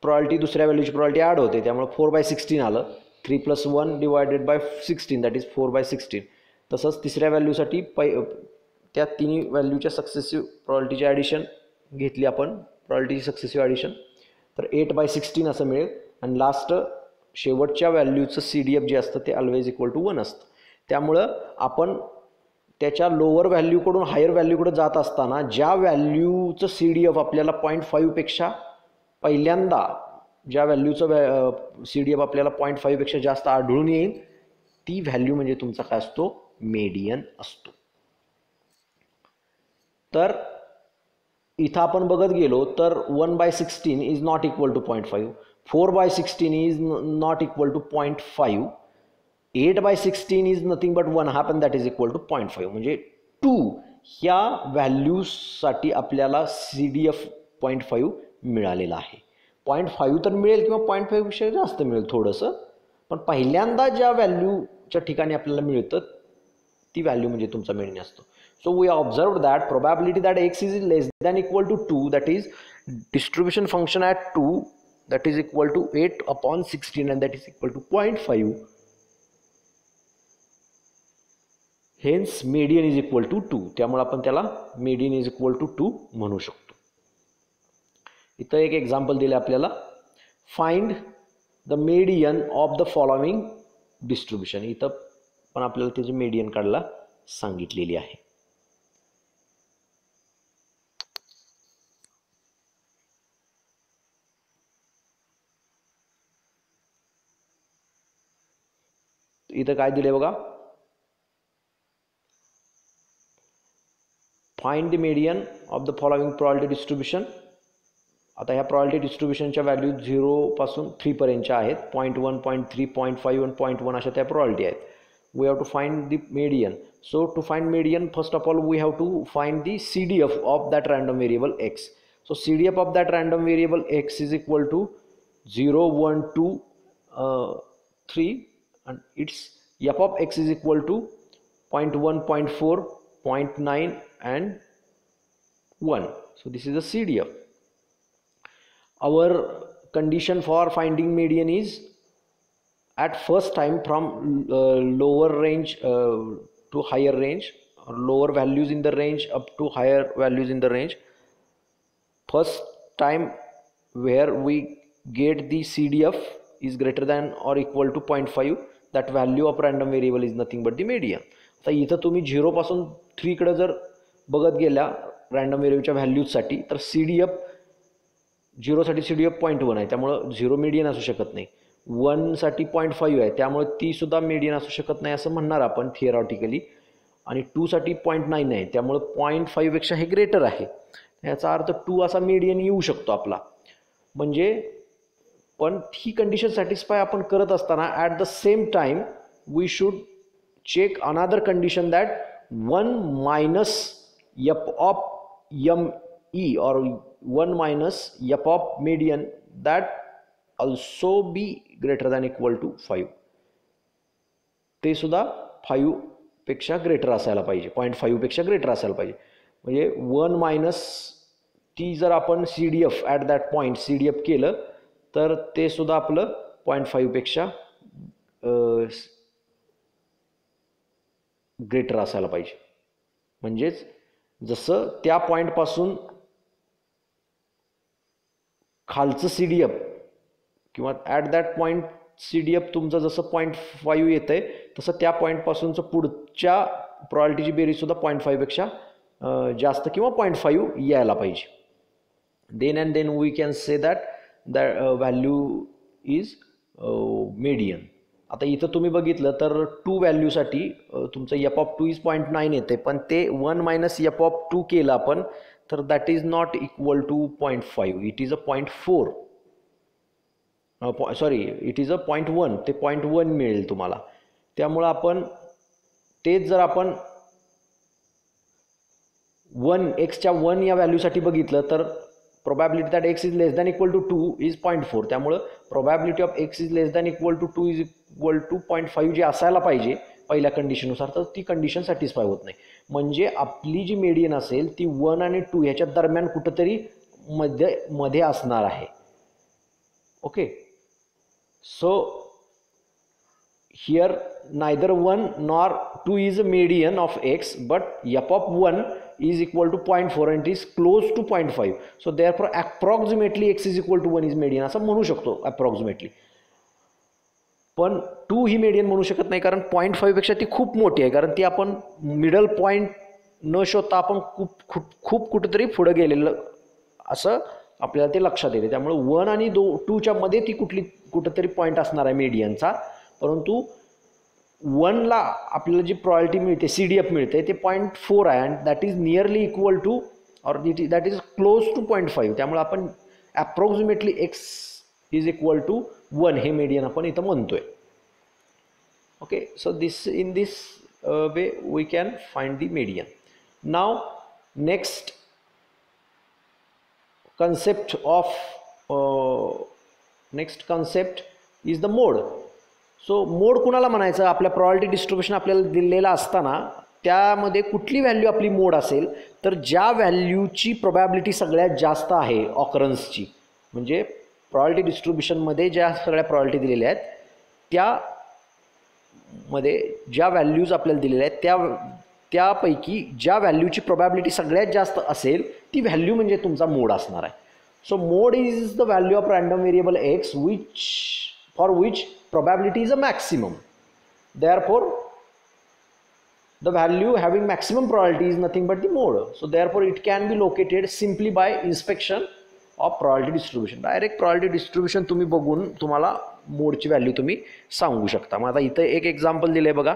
प्रॉपर्टी दुसऱ्या व्हॅल्यूची प्रॉपर्टी ॲड होते, त्यामुळे 4/16 आलं. 3 + 1 डिवायडेड बाय 16 दॅट इज 4/16. तसंच तिसऱ्या व्हॅल्यूसाठी त्या तिन्ही व्हॅल्यूच्या सक्सेसिव्ह प्रॉपर्टीची ॲडिशन घेतली आपण, प्रॉपर्टीची सक्सेसिव्ह ॲडिशन, तर 8/16 असं मिळेल. आणि लास्ट शेवटच्या व्हॅल्यूचं सी डी एफ जे असतं ते ऑलवेज इक्वल टू 1 असतं. त्यामुळं आपण त्याच्या लोअर व्हॅल्यूकडून हायर व्हॅल्यूकडे जात असताना ज्या व्हॅल्यूचं सी डी एफ आपल्याला 0.5पेक्षा पहिल्यांदा ज्या व्हॅल्यूचं सी डी एफ आपल्याला 0.5पेक्षा जास्त आढळून येईल ती व्हॅल्यू म्हणजे तुमचा काय असतो, मेडियन असतो. तर इथं आपण बघत गेलो तर 1/16 is not equal to 0.5, 4/16 is not equal to 0.5, 8/16 is nothing but 1/2 and that is equal to 0.5. म्हणजे 2 ह्या व्हॅल्यूजसाठी आपल्याला सी डी एफ 0.5 मिळालेला आहे. 0.5 तर मिळेल किंवा 0.5पेक्षा जास्त मिळेल थोडंसं, पण पहिल्यांदा ज्या व्हॅल्यूच्या ठिकाणी आपल्याला मिळतं ती व्हॅल्यू म्हणजे तुमचा मेडियन असतो. So we observed that probability that x is less than equal to 2, that is distribution function at 2, that is equal to 8/16 and that is equal to 0.5. Hence median is equal to 2. त्यामुळे आपण त्याला median is equal to 2 म्हणू शकतो. इथं एक example दिलं आपल्याला, find the median of the following distribution. इथं पण आपल्याला त्याची median काढायला सांगितलेली आहे. इथं काय दिले बघा, find the median of the following property distribution. आता ह्या प्रॉपर्टी डिस्ट्रीब्युशनच्या व्हॅल्यू 0 पासून 3 पर्यंतच्या आहेत. 0.1, 0.3, 0.5 आणि 0.1 अशा त्या प्रॉपर्टी आहेत. We have to find the median. So to find median first of all we have to find the C D F of that random variable x. So C D F of that random variable x is equal to 0, 1, 2, 3 and its f of x is equal to 0.1, 0.4, 0.9 and 1. So this is the CDF. Our condition for finding median is at first time from lower range to higher range, or lower values in the range up to higher values in the range. First time where we get the CDF is greater than or equal to 0.5, that value of random variable is nothing but the median. आता इथं तुम्ही 0 पासून 3 कडे जर बघत गेल्या random व्हेरिएबलच्या व्हॅल्यूजसाठी तर सी डी एफ 0 साठी सी डी एफ 0.1 आहे, त्यामुळं 0 मीडियन असू शकत नाही. 1 साठी 0.5 आहे, त्यामुळे ती सुद्धा मीडियन असू शकत नाही असं म्हणणार आपण थिअरॉटिकली. आणि 2 साठी 0.9 आहे, त्यामुळे 0.5 पेक्षा हे ग्रेटर आहे. याचा अर्थ 2 असा मीडियन येऊ शकतो आपला. म्हणजे पण ही कंडिशन सॅटिस्फाय आपण करत असताना at the same time we should check another condition that 1 minus F of M E or 1 minus F of median that also be greater than equal to 5. ते सुद्धा 5 पेक्षा ग्रेटर असायला पाहिजे, 0.5 पेक्षा ग्रेटर असायला पाहिजे. म्हणजे 1 मायनस ती जर आपण C D F at that point C D F केलं तर ते सुद्धा आपलं 0.5 पेक्षा ग्रेटर असायला पाहिजे. म्हणजेच जसं त्या पॉईंटपासून खालचं सी डी एफ किंवा at that point C D F तुमचं जसं 0.5 येतं आहे तसं त्या पॉईंटपासूनचं पुढच्या प्रॉपर्टीची बेरीजसुद्धा 0.5 पेक्षा जास्त किंवा 0.5 यायला पाहिजे. Then and then we can say that value is median. आता इथं तुम्ही बघितलं तर 2 व्हॅल्यूसाठी तुमचं एफ ऑफ 2 इज 0.9 येते, पण ते 1 मायनस एफ ऑफ 2 केलं आपण तर that is not equal to 0.5, it is a 0.4. Sorry, it is a 0.1, ते 0.1 मिळेल तुम्हाला. त्यामुळं आपण तेच जर आपण 1 एक्सच्या 1 या व्हॅल्यूसाठी बघितलं तर probability that x is less than equal to 2 is 0.4. त्यामुळं probability of x is less than equal to 2 is equal to 0.5 जे असायला पाहिजे पहिल्या कंडिशननुसार, तर ती कंडिशन सॅटिस्फाय होत नाही. म्हणजे आपली जी मेडियन असेल ती 1 आणि 2 ह्याच्या दरम्यान कुठंतरी मध्ये असणार आहे. Okay, so here neither 1 nor 2 is a median of x, but f of 1 is equal to 0.4 and it is close to 0.5. so therefore approximately x is equal to 1 is median असं म्हणू शकतो approximately. पण 2 ही median म्हणू शकत नाही कारण 0.5 पेक्षा ती खूप मोठी आहे, कारण ती आपण मिडल पॉईंट न शोधता आपण खूप कुठेतरी पुढे गेलेलं असं आपल्याला ते लक्षात येते. त्यामुळे 1 आणि 2 च्या मध्ये ती कुठेतरी पॉईंट असणार आहे मीडियनचा. परंतु 1 ला आपल्याला जी प्रॉबिलिटी मिळते CDF मिळते ते 0.4 आहे and that is nearly equal to or that is close to 0.5. त्यामुळे आपण approximately x is equal to 1 हे मीडियन आपण इथं म्हणतोय. Okay, so in this way we can find the median. Now next concept is the mode. So mode कुणाला म्हणायचं? आपल्या probability distribution आपल्याला दिलेला असताना त्यामध्ये कुठली व्हॅल्यू आपली मोड असेल तर ज्या व्हॅल्यूची प्रोबॅबिलिटी सगळ्यात जास्त आहे ऑकरन्सची, म्हणजे प्रॉबिलिटी डिस्ट्रीब्युशनमध्ये ज्या सगळ्या प्रॉबिलिटी दिलेल्या आहेत त्यामध्ये ज्या व्हॅल्यूज आपल्याला दिलेल्या आहेत त्यापैकी ज्या व्हॅल्यूची प्रोबॅबिलिटी सगळ्यात जास्त असेल ती व्हॅल्यू म्हणजे तुमचा मोड असणार आहे. So mode is the value of random variable x for which probability is a maximum. Therefore the value having maximum probability is nothing but the mode. So therefore it can be located simply by inspection of probability distribution. Direct probability distribution तुम्ही बघून तुम्हाला मोडची value तुम्ही सांगू शकता. मग आता इथं एक एक्झाम्पल दिले बघा.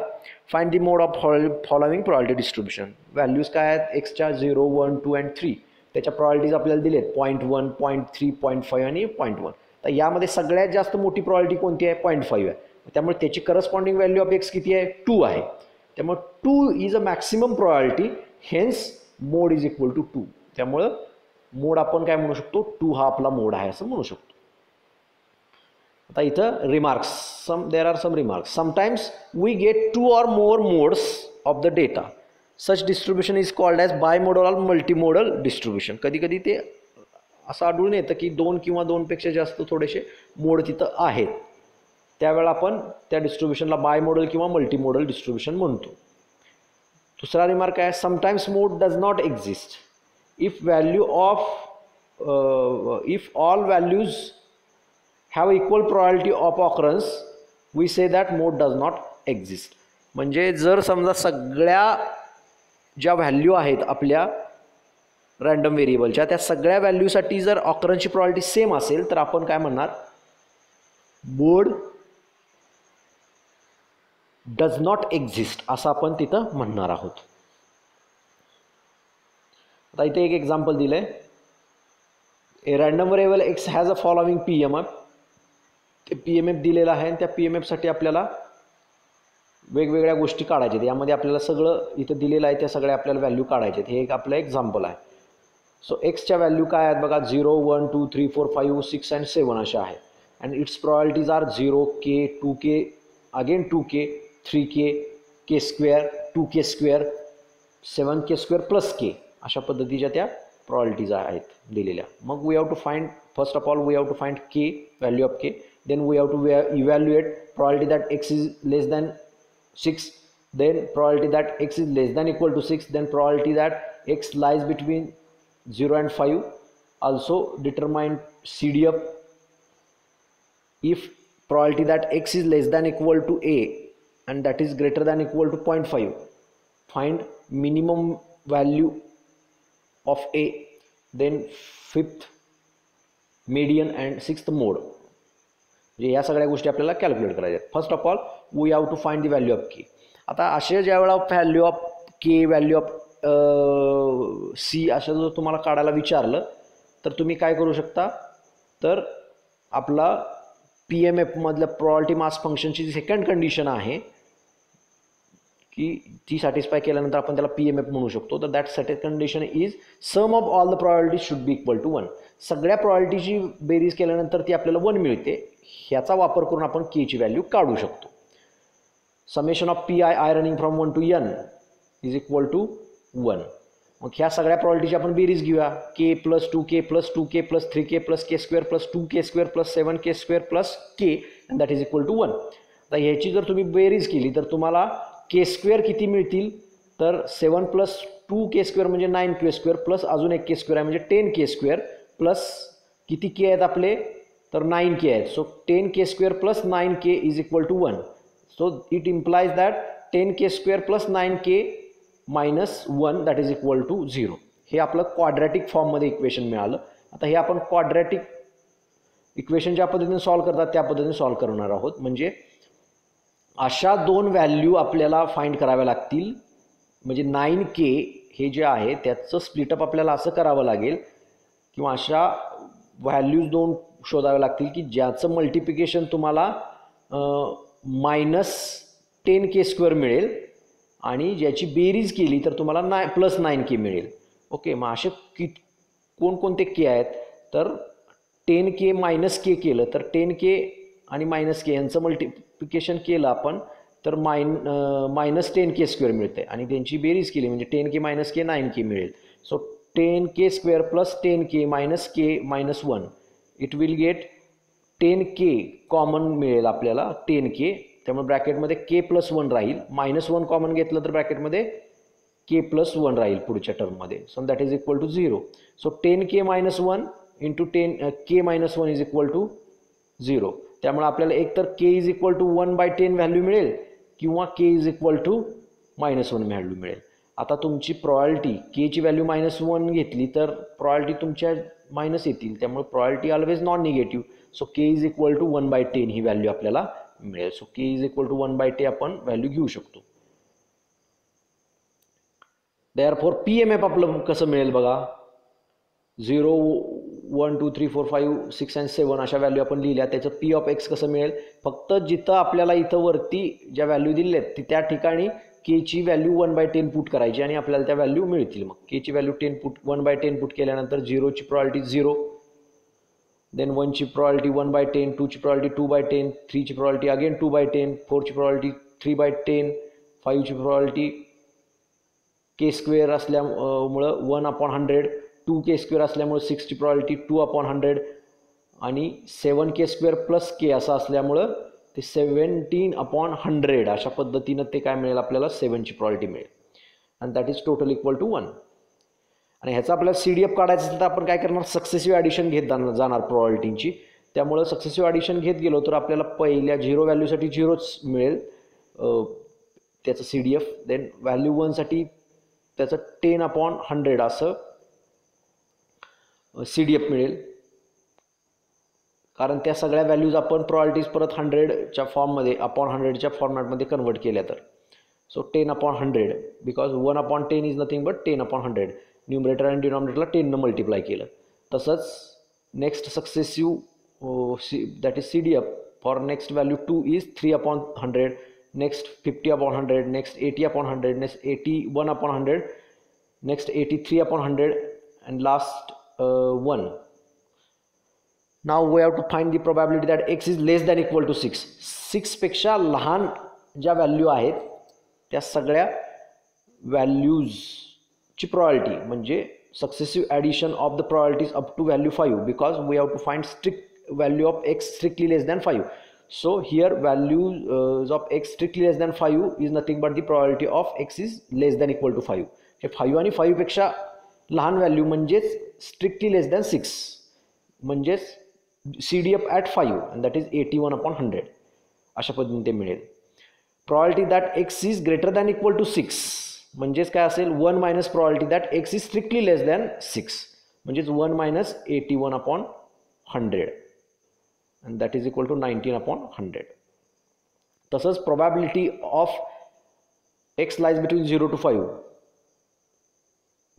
Find the mode of following probability distribution. Values काय आहेत? एक्सच्या 0, 1, 2 and 3. त्याच्या probabilities आपल्याला दिलेत 0.1, 0.3, 0.5 आणि 0.1. तर यामध्ये सगळ्यात जास्त मोठी प्रॉबिलिटी कोणती आहे? 0.5 आहे. त्यामुळे त्याची करस्पॉन्डिंग व्हॅल्यू ऑफ एक्स किती आहे? 2 आहे. त्यामुळे 2 is a maximum probability, hence mode is equal to 2. त्यामुळं मोड आपण काय म्हणू शकतो? 2 हा आपला मोड आहे असं म्हणू शकतो. आता इथं remarks, there are some remarks. Sometimes we get 2 or more modes of the data. Such distribution is called as bimodal or multimodal distribution. कधी कधी ते असं आढळून येतं की 2 किंवा 2 पेक्षा जास्त थोडेसे मोड तिथं आहेत. त्यावेळेला आपण त्या डिस्ट्रीब्युशनला बायमोडल किंवा मल्टीमोडल डिस्ट्रीब्युशन म्हणतो. दुसरा रिमार्क आहे, sometimes mode does not exist if all values have equal probability of occurrence we say that mode does not exist. म्हणजे जर समजा सगळ्या ज्या व्हॅल्यू आहेत आपल्या रँडम व्हेरिएबलच्या त्या सगळ्या व्हॅल्यूसाठी जर ऑकरन्सची प्रॉबिलिटी सेम असेल तर आपण काय म्हणणार? मोड डज नॉट एक्झिस्ट असं आपण तिथं म्हणणार आहोत. आता इथे एक एक्झाम्पल दिलंय. A random variable X has a following PMF. ते PMF दिलेलं आहे आणि त्या PMF साठी आपल्याला वेगवेगळ्या गोष्टी काढायच्या आहेत. यामध्ये आपल्याला सगळं इथं दिलेलं आहे त्या सगळ्या आपल्याला व्हॅल्यू काढायचे आहेत. हे एक आपलं एक्झाम्पल आहे. सो एक्सच्या व्हॅल्यू काय आहेत बघा? 0, 1, 2, 3, 4, 5, 6 and 7 अशा आहेत. And its probabilities are 0K, 2K, again 2K, 3K, K², 2K², 7K² plus K अशा पद्धतीच्या त्या प्रॉबिलिटीज आहेत दिलेल्या. मग we have to find, first of all we have to find K, value of K. Then we have to evaluate probability that x is less than 6. then probability that x is less than equal to 6. then probability that x lies between 0 and 5. also determine CDF. if probability that x is less than equal to a and that is greater than equal to 0.5, find minimum value of a. then fifth median and sixth mode. या सगळ्या गोष्टी आपल्याला calculate करायच्या आहेत. First of all we have to find the value of K. आता असे ज्या वेळेला value of K, value of C असं जर तुम्हाला काढायला विचारलं तर तुम्ही काय करू शकता? तर आपला PMF मधल्या प्रॉबिलिटी मास फंक्शनची जी सेकंड कंडिशन आहे की ती सॅटिस्फाय केल्यानंतर आपण त्याला PMF म्हणू शकतो. तर that second condition is sum of all the probabilities should be equal to 1. सगळ्या प्रोबॅबिलिटीची बेरीज केल्यानंतर ती आपल्याला 1 मिळते. ह्याचा वापर करून आपण K ची व्हॅल्यू काढू शकतो. Summation of PI I running from 1 to N is equal to 1. मग ह्या सगळ्या प्रोबॅबिलिटीची आपण बेरीज घेऊया. K plus 2K plus 2K plus 3K plus K square plus 2K square plus 7K square plus K and that is equal to 1. आता ह्याची जर तुम्ही बेरीज केली तर तुम्हाला K स्क्वेअर किती मिळतील, तर 7 प्लस 2K स्क्वेअर म्हणजे 9K स्क्वेअर प्लस अजून एक K स्क्वेअर आहे म्हणजे 10K स्क्वेअर प्लस किती K आहेत आपले, तर 9K आहेत. So 10K square plus 9K is equal to 1. So it implies that 10K square plus 9K minus 1 that is equal to 0. हे आपलं क्वाड्रॅटिक फॉर्ममध्ये इक्वेशन मिळालं. आता हे आपण क्वाड्रॅटिक इक्वेशन ज्या पद्धतीने सॉल्व्ह करतात त्या पद्धतीने सॉल्व्ह करणार आहोत. म्हणजे अशा दोन व्हॅल्यू आपल्याला फाइंड कराव्या लागतील. म्हणजे 9K हे जे आहे त्याचं स्प्लिटअप आपल्याला असं करावं लागेल किंवा अशा व्हॅल्यूज दोन शोधाव्या लागतील की ज्याचं मल्टिप्लिकेशन तुम्हाला मायनस 10K स्क्वेअर मिळेल आणि ज्याची बेरीज केली तर तुम्हाला प्लस 9K मिळेल. ओके, मग असे कोणकोणते K आहेत, तर 10K मायनस K केलं तर 10K आणि मायनस K यांचं मल्टिप्लिकेशन केलं आपण तर मायनस 10K स्क्वेअर मिळते आणि त्यांची बेरीज केली म्हणजे 10K मायनस K 9K मिळेल. So 10K square plus 10K minus K minus 1 it will get 10K common मिळेल आपल्याला 10K. त्यामुळे ब्रॅकेटमध्ये K प्लस 1 राहील. मायनस 1 कॉमन घेतलं तर ब्रॅकेटमध्ये K प्लस 1 राहील पुढच्या टर्ममध्ये. So that is equal to 0. So 10K minus 1 into 10K minus 1 is equal to 0. त्यामुळे आपल्याला एकतर K is equal to 1/10 value मिळेल किंवा K is equal to -1 value मिळेल. आता तुमची प्रॉबिलिटी K ची व्हॅल्यू -1 घेतली तर प्रॉबिलिटी तुमच्या मायनस येतील. त्यामुळे probability always non negative. So K is equal to 1/10 ही व्हॅल्यू आपल्याला मिळेल. So K is equal to 1/10 आपण व्हॅल्यू घेऊ शकतो. देअरफॉर PMF आपलं कसं मिळेल बघा. 0 1 2 3 4 5 6 and 7 अशा व्हॅल्यू आपण लिहिल्या. त्याचं P ऑफ X कसं मिळेल, फक्त जिथं आपल्याला इथं वरती ज्या व्हॅल्यू दिलेल्या आहेत त्या ठिकाणी K ची व्हॅल्यू 1/10 पुट करायची आणि आपल्याला त्या व्हॅल्यू मिळतील. मग K ची व्हॅल्यू 1/10 पुट केल्यानंतर 0 ची प्रॉबिलिटी 0, देन 1 ची प्रॉबिलिटी 1/10, 2 ची प्रॉबिलिटी 2/10, 3 ची प्रॉबिलिटी अगेन 2/10, 4 ची प्रॉबिलिटी 3/10, 5 ची प्रॉबिलिटी K स्क्वेअर असल्यामुळं 1/100, 2K स्क्वेअर असल्यामुळे 6 ची प्रॉबिलिटी 2/100 आणि 7K स्क्वेअर प्लस K असं असल्यामुळं ते 17/100 अशा पद्धतीनं ते काय मिळेल आपल्याला 7 ची प्रॉबिलिटी मिळेल आणि that is total equal to 1. आणि ह्याचा आपल्याला CDF काढायचं असेल तर आपण काय करणार, सक्सेसिव्ह ॲडिशन घेत जाणार प्रॉबिलिटींची. त्यामुळं सक्सेसिव्ह ॲडिशन घेत गेलो तर आपल्याला पहिल्या 0 व्हॅल्यूसाठी 0च मिळेल त्याचं CDF. देन व्हॅल्यू 1 साठी त्याचं 10/100 असं CDF मिळेल, कारण त्या सगळ्या व्हॅल्यूज आपण प्रॉबिलिटीज परत 100च्या फॉर्ममध्ये /100च्या फॉर्मॅटमध्ये कन्वर्ट केल्या तर. So 10/100 because 1/10 is nothing but 10/100. Numerator आणि डिनॉमिनेटरला 10 मल्टिप्लाय केलं. तसंच next successive that is CDF for next value 2 is 3/100, next 50/100, next 80/100, next 81/100, next 83/100 and last 1. Now we have to find the probability that X is less than equal to 6. 6 पेक्षा लहान ज्या value आहेत त्या सगळ्या व्हॅल्यूजची probability म्हणजे successive addition of the probabilities up to value 5 because we have to find strict value of X strictly less than 5. So here values of X strictly less than 5 is nothing but the probability of X is less than equal to 5. 5 आणि 5 पेक्षा लहान value म्हणजेच strictly less than 6 म्हणजेच CDF at 5 and that is 81/100 अशा पद्धतीने ते मिळेल. Probability that X is greater than equal to 6 म्हणजेच काय असेल 1 minus probability that X is strictly less than 6 म्हणजेच 1 minus 81/100 and that is equal to 19/100. तसंच probability of X lies between 0 to 5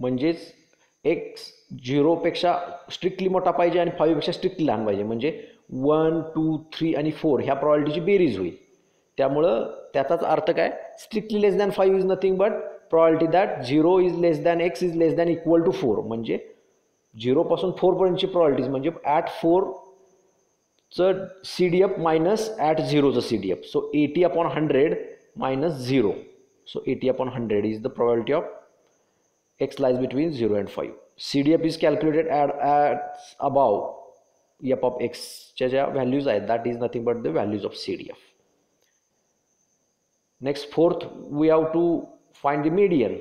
म्हणजेच X 0 पेक्षा स्ट्रिक्टली मोठा पाहिजे आणि 5 पेक्षा स्ट्रिक्टली लहान पाहिजे. म्हणजे 1 2 3 आणि 4 ह्या प्रॉबिलिटीची बेरीज होईल. त्यामुळं त्याचाच अर्थ काय, strictly less than 5 is nothing but probability that 0 is less than x is less than equal to 4. म्हणजे 0 पासून 4 पर्यंतची प्रॉबिलिटीज म्हणजे ॲट 4 चं CDF मायनस ॲट 0चं CDF. So 80/100 minus 0. So 80/100 is the probability of x lies between 0 and 5. CDF is calculated at above f of x च्या ज्या values आहेत that is nothing but the values of CDF. Next, fourth, we have to find the median.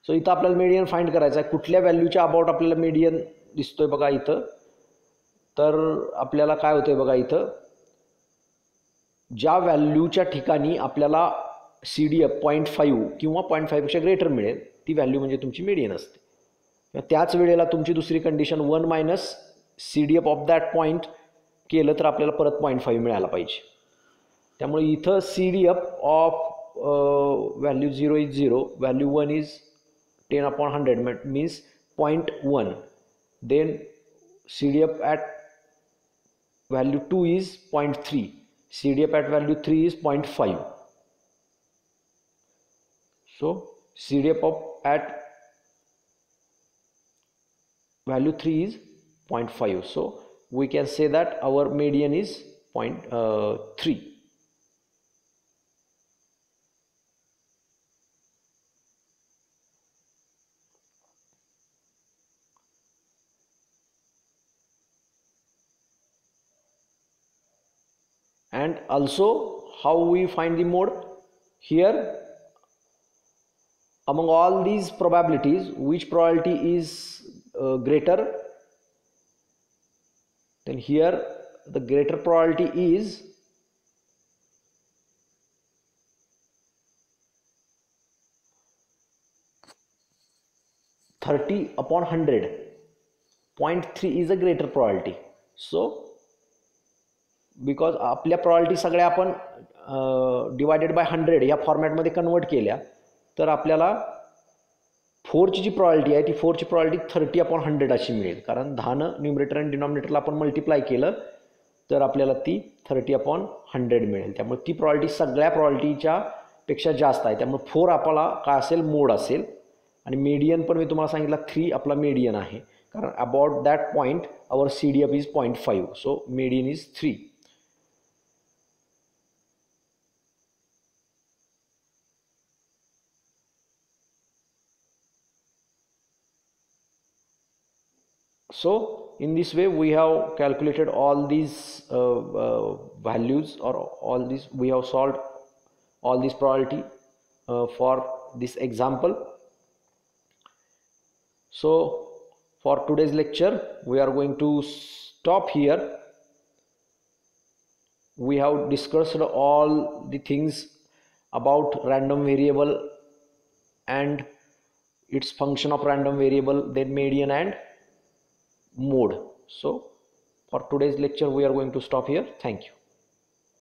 So इथं आपल्याला median find करायचं आहे. कुठल्या व्हॅल्यूच्या about आपल्याला मीडियन दिसतोय बघा इथं. तर आपल्याला काय होतंय बघा इथं, ज्या व्हॅल्यूच्या ठिकाणी आपल्याला CDF 0.5 किंवा 0.5 पेक्षा ग्रेटर मिळेल ती व्हॅल्यू म्हणजे तुमची मीडियन असते. त्याच वेळेला तुमची दुसरी condition 1 minus CDF of that point केलं तर आपल्याला परत 0.5 मिळायला पाहिजे. त्यामुळे इथं CDF of value 0 is 0, value 1 is 10/100 means 0.1. Then CDF at value 2 is 0.3. CDF at value 3 is 0.5. So CDF at value 3 is 0.5. So we can say that our median is 0.3. And also how we find the mode. Here among all these probabilities, which probability is greater? Then here the greater probability is 30/100. 0.3 is a greater probability. So because आपल्या probability सगळ्या आपण divided by 100 या फॉर्मॅटमध्ये convert केल्या तर आपल्याला 4ची जी probability आहे ती 4ची प्रॉबिलिटी 30/100 अशी मिळेल. कारण 10नं न्यूमरेटर आणि डिनॉमिनेटरला आपण मल्टिप्लाय केलं तर आपल्याला ती 30/100 मिळेल. त्यामुळे ती प्रॉबिलिटी सगळ्या प्रॉबिलिटीच्या पेक्षा जास्त आहे. त्यामुळे 4 आपला काय असेल, मोड असेल. आणि मीडियन पण मी तुम्हाला सांगितलं 3 आपला मीडियन आहे. कारण about that point our CDF is 0.5. So median is 3. So in this way we have calculated all these values, or all these we have solved all these probability for this example. So for today's lecture we are going to stop here. We have discussed all the things about random variable and its function of random variable, then median and mode. So for today's lecture we are going to stop here. Thank you.